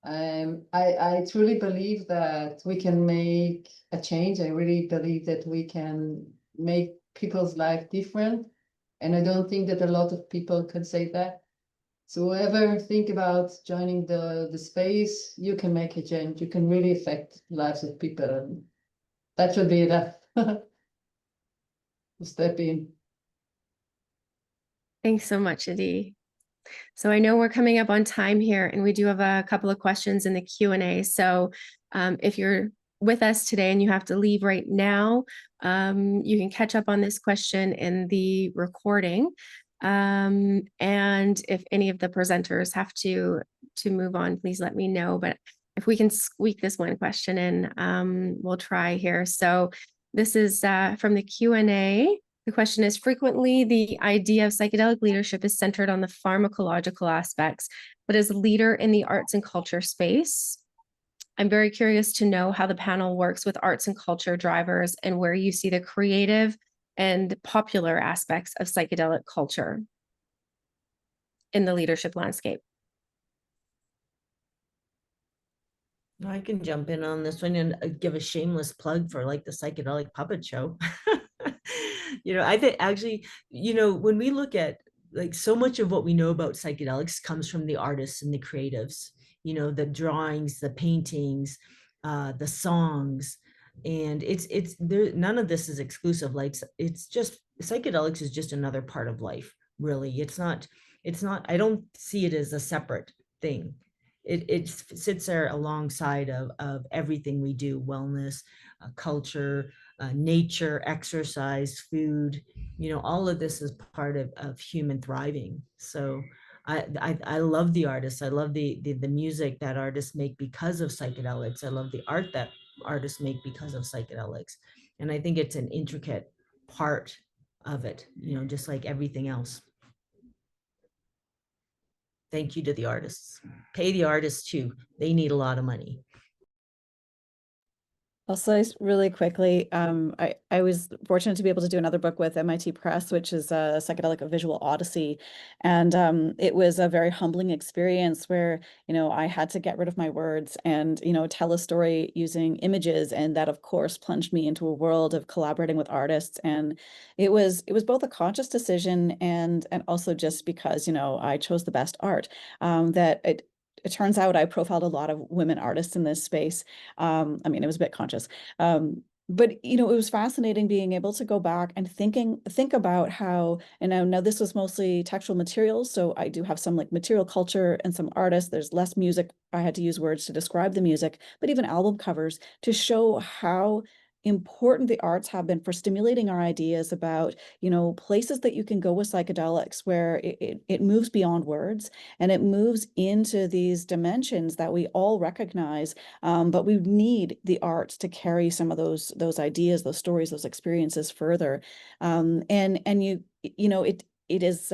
I truly believe that we can make a change. I really believe that we can make people's life different. And I don't think that a lot of people can say that. So whoever think about joining the space, you can make a change. You can really affect lives of people. And that should be enough to step in. Thanks so much, Adi. So I know we're coming up on time here, and we do have a couple of questions in the Q&A. So if you're with us today and you have to leave right now, you can catch up on this question in the recording. And if any of the presenters have to move on, please let me know. But if we can squeak this one question in, we'll try here. So this is from the Q&A. The question is, frequently the idea of psychedelic leadership is centered on the pharmacological aspects, but as a leader in the arts and culture space, I'm very curious to know how the panel works with arts and culture drivers and where you see the creative and popular aspects of psychedelic culture in the leadership landscape. I can jump in on this one and give a shameless plug for like the psychedelic puppet show. I think actually, when we look at like so much of what we know about psychedelics comes from the artists and the creatives, the drawings, the paintings, the songs, and it's there. None of this is exclusive. Like it's just psychedelics is just another part of life. Really, it's not. I don't see it as a separate thing. It sits there alongside of everything we do: wellness, culture, nature, exercise, food. All of this is part of human thriving. So I love the artists. I love the music that artists make because of psychedelics. I love the art that artists make because of psychedelics. And I think it's an intricate part of it, just like everything else. Thank you to the artists. Pay the artists too. They need a lot of money. I'll slice really quickly. I was fortunate to be able to do another book with MIT Press, which is a psychedelic visual odyssey. And it was a very humbling experience where, I had to get rid of my words and, tell a story using images. And that, of course, plunged me into a world of collaborating with artists. And it was both a conscious decision and also just because, I chose the best art, that it turns out I profiled a lot of women artists in this space. I mean, it was a bit conscious. But it was fascinating being able to go back and think about how, and now this was mostly textual materials. So I do have some like material culture and some artists. There's less music. I had to use words to describe the music, but even album covers to show how important the arts have been for stimulating our ideas about, places that you can go with psychedelics where it moves beyond words and it moves into these dimensions that we all recognize, but we need the arts to carry some of those ideas, those stories, those experiences further. It is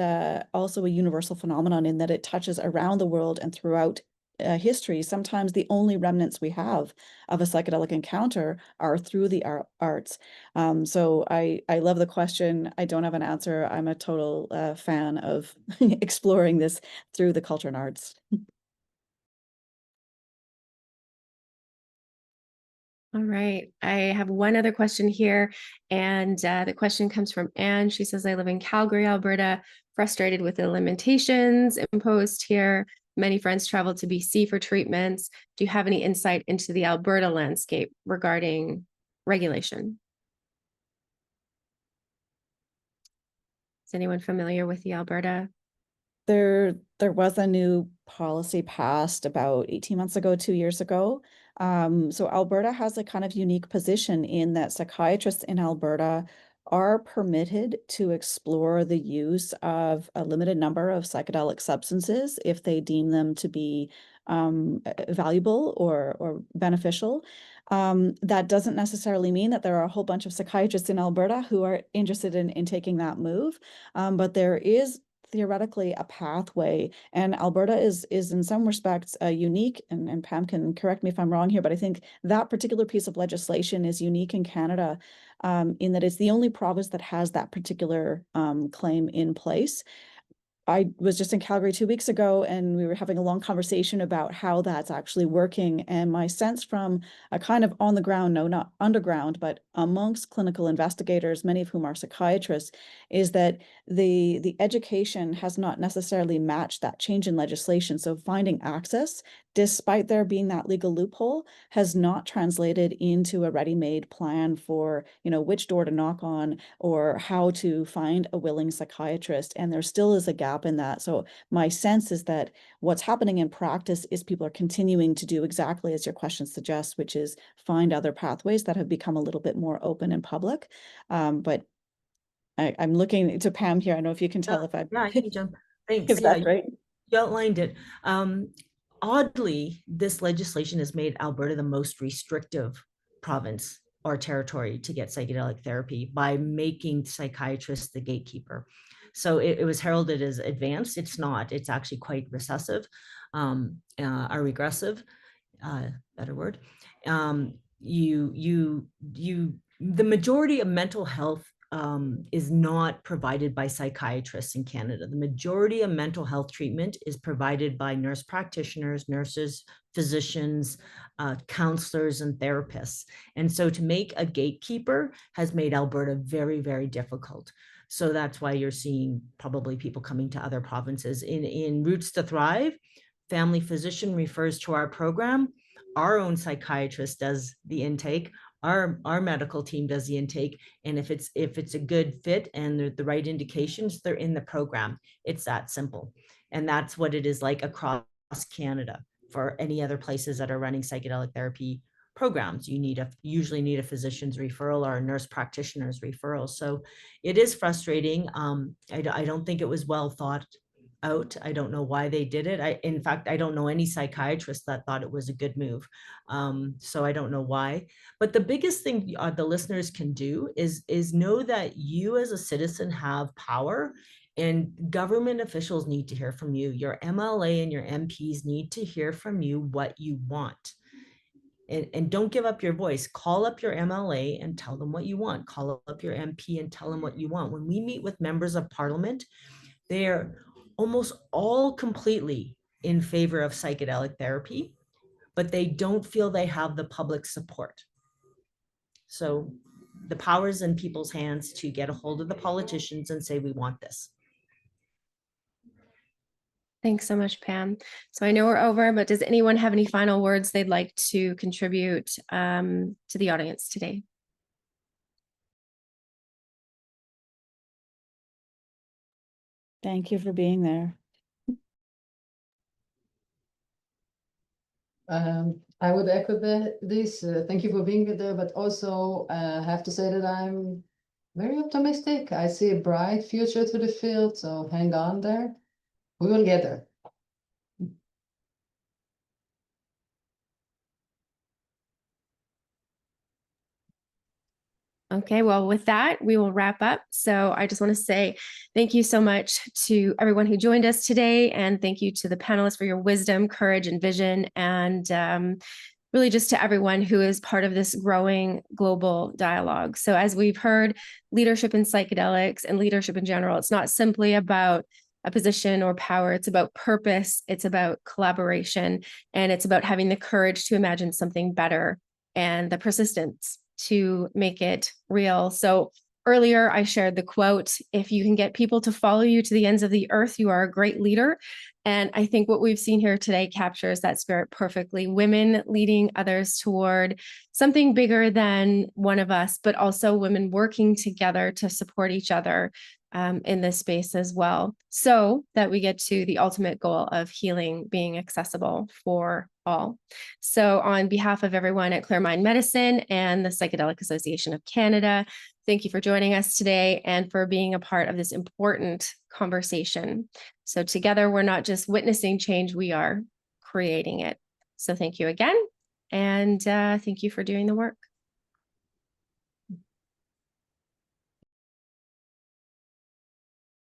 also a universal phenomenon in that it touches around the world and throughout history. Sometimes the only remnants we have of a psychedelic encounter are through the arts. So I love the question. I don't have an answer. I'm a total fan of exploring this through the culture and arts. All right. I have one other question here, and the question comes from Anne. She says, I live in Calgary, Alberta, frustrated with the limitations imposed here. Many friends travel to BC for treatments. Do you have any insight into the Alberta landscape regarding regulation? Is anyone familiar with the Alberta? There was a new policy passed about 18 months ago, 2 years ago. So Alberta has a kind of unique position in that psychiatrists in Alberta are permitted to explore the use of a limited number of psychedelic substances if they deem them to be valuable or beneficial. That doesn't necessarily mean that there are a whole bunch of psychiatrists in Alberta who are interested in taking that move, but there is theoretically a pathway, and Alberta is in some respects unique, and Pam can correct me if I'm wrong here, but I think that particular piece of legislation is unique in Canada, in that it's the only province that has that particular claim in place. I was just in Calgary 2 weeks ago, and we were having a long conversation about how that's actually working. And my sense from a kind of on the ground, no, not underground, but amongst clinical investigators, many of whom are psychiatrists, is that the education has not necessarily matched that change in legislation. So finding access, despite there being that legal loophole, has not translated into a ready-made plan for, which door to knock on or how to find a willing psychiatrist. And there still is a gap in that. So my sense is that what's happening in practice is people are continuing to do exactly as your question suggests, which is find other pathways that have become a little bit more open and public. But I'm looking to Pam here. I don't know if you can tell if I can jump. Thanks. Is that right? You outlined it. Oddly, this legislation has made Alberta the most restrictive province our territory to get psychedelic therapy by making psychiatrists the gatekeeper. So it was heralded as advanced. It's not. It's actually quite recessive, or regressive. Better word. The majority of mental health is not provided by psychiatrists in Canada. The majority of mental health treatment is provided by nurse practitioners, nurses, physicians, counselors, and therapists. And so to make a gatekeeper has made Alberta very, very difficult. So that's why you're seeing probably people coming to other provinces. In Roots to Thrive, family physician refers to our program. Our own psychiatrist does the intake. Our medical team does the intake. And if it's a good fit and the right indications, they're in the program. It's that simple. And that's what it is like across Canada for any other places that are running psychedelic therapy programs. You usually need a physician's referral or a nurse practitioner's referral. So it is frustrating. I don't think it was well thought out. I don't know why they did it. In fact, I don't know any psychiatrist that thought it was a good move. So I don't know why. But the biggest thing the listeners can do is know that you as a citizen have power, and government officials need to hear from you. Your MLA and your MPs need to hear from you what you want. And don't give up your voice. Call up your MLA and tell them what you want. Call up your MP and tell them what you want. When we meet with members of parliament, they're almost all completely in favor of psychedelic therapy, but they don't feel they have the public support. So the power is in people's hands to get a hold of the politicians and say, we want this. Thanks so much, Pam. So I know we're over, but does anyone have any final words they'd like to contribute to the audience today? Thank you for being there. I would echo this. Thank you for being there, but also have to say that I'm very optimistic. I see a bright future to the field, so hang on there. We will get there. Okay, well, with that, we will wrap up. So I just want to say thank you so much to everyone who joined us today. And thank you to the panelists for your wisdom, courage, and vision. And really just to everyone who is part of this growing global dialogue. So as we've heard, leadership in psychedelics and leadership in general, it's not simply about a position or power. It's about purpose. It's about collaboration. And it's about having the courage to imagine something better and the persistence to make it real. So earlier I shared the quote, if you can get people to follow you to the ends of the earth, you are a great leader. And I think what we've seen here today captures that spirit perfectly. Women leading others toward something bigger than one of us, but also women working together to support each other in this space as well, so that we get to the ultimate goal of healing being accessible for all. So on behalf of everyone at Clear Mind Medicine and the Psychedelic Association of Canada, thank you for joining us today and for being a part of this important conversation. So together, we're not just witnessing change, we are creating it. So thank you again. And thank you for doing the work.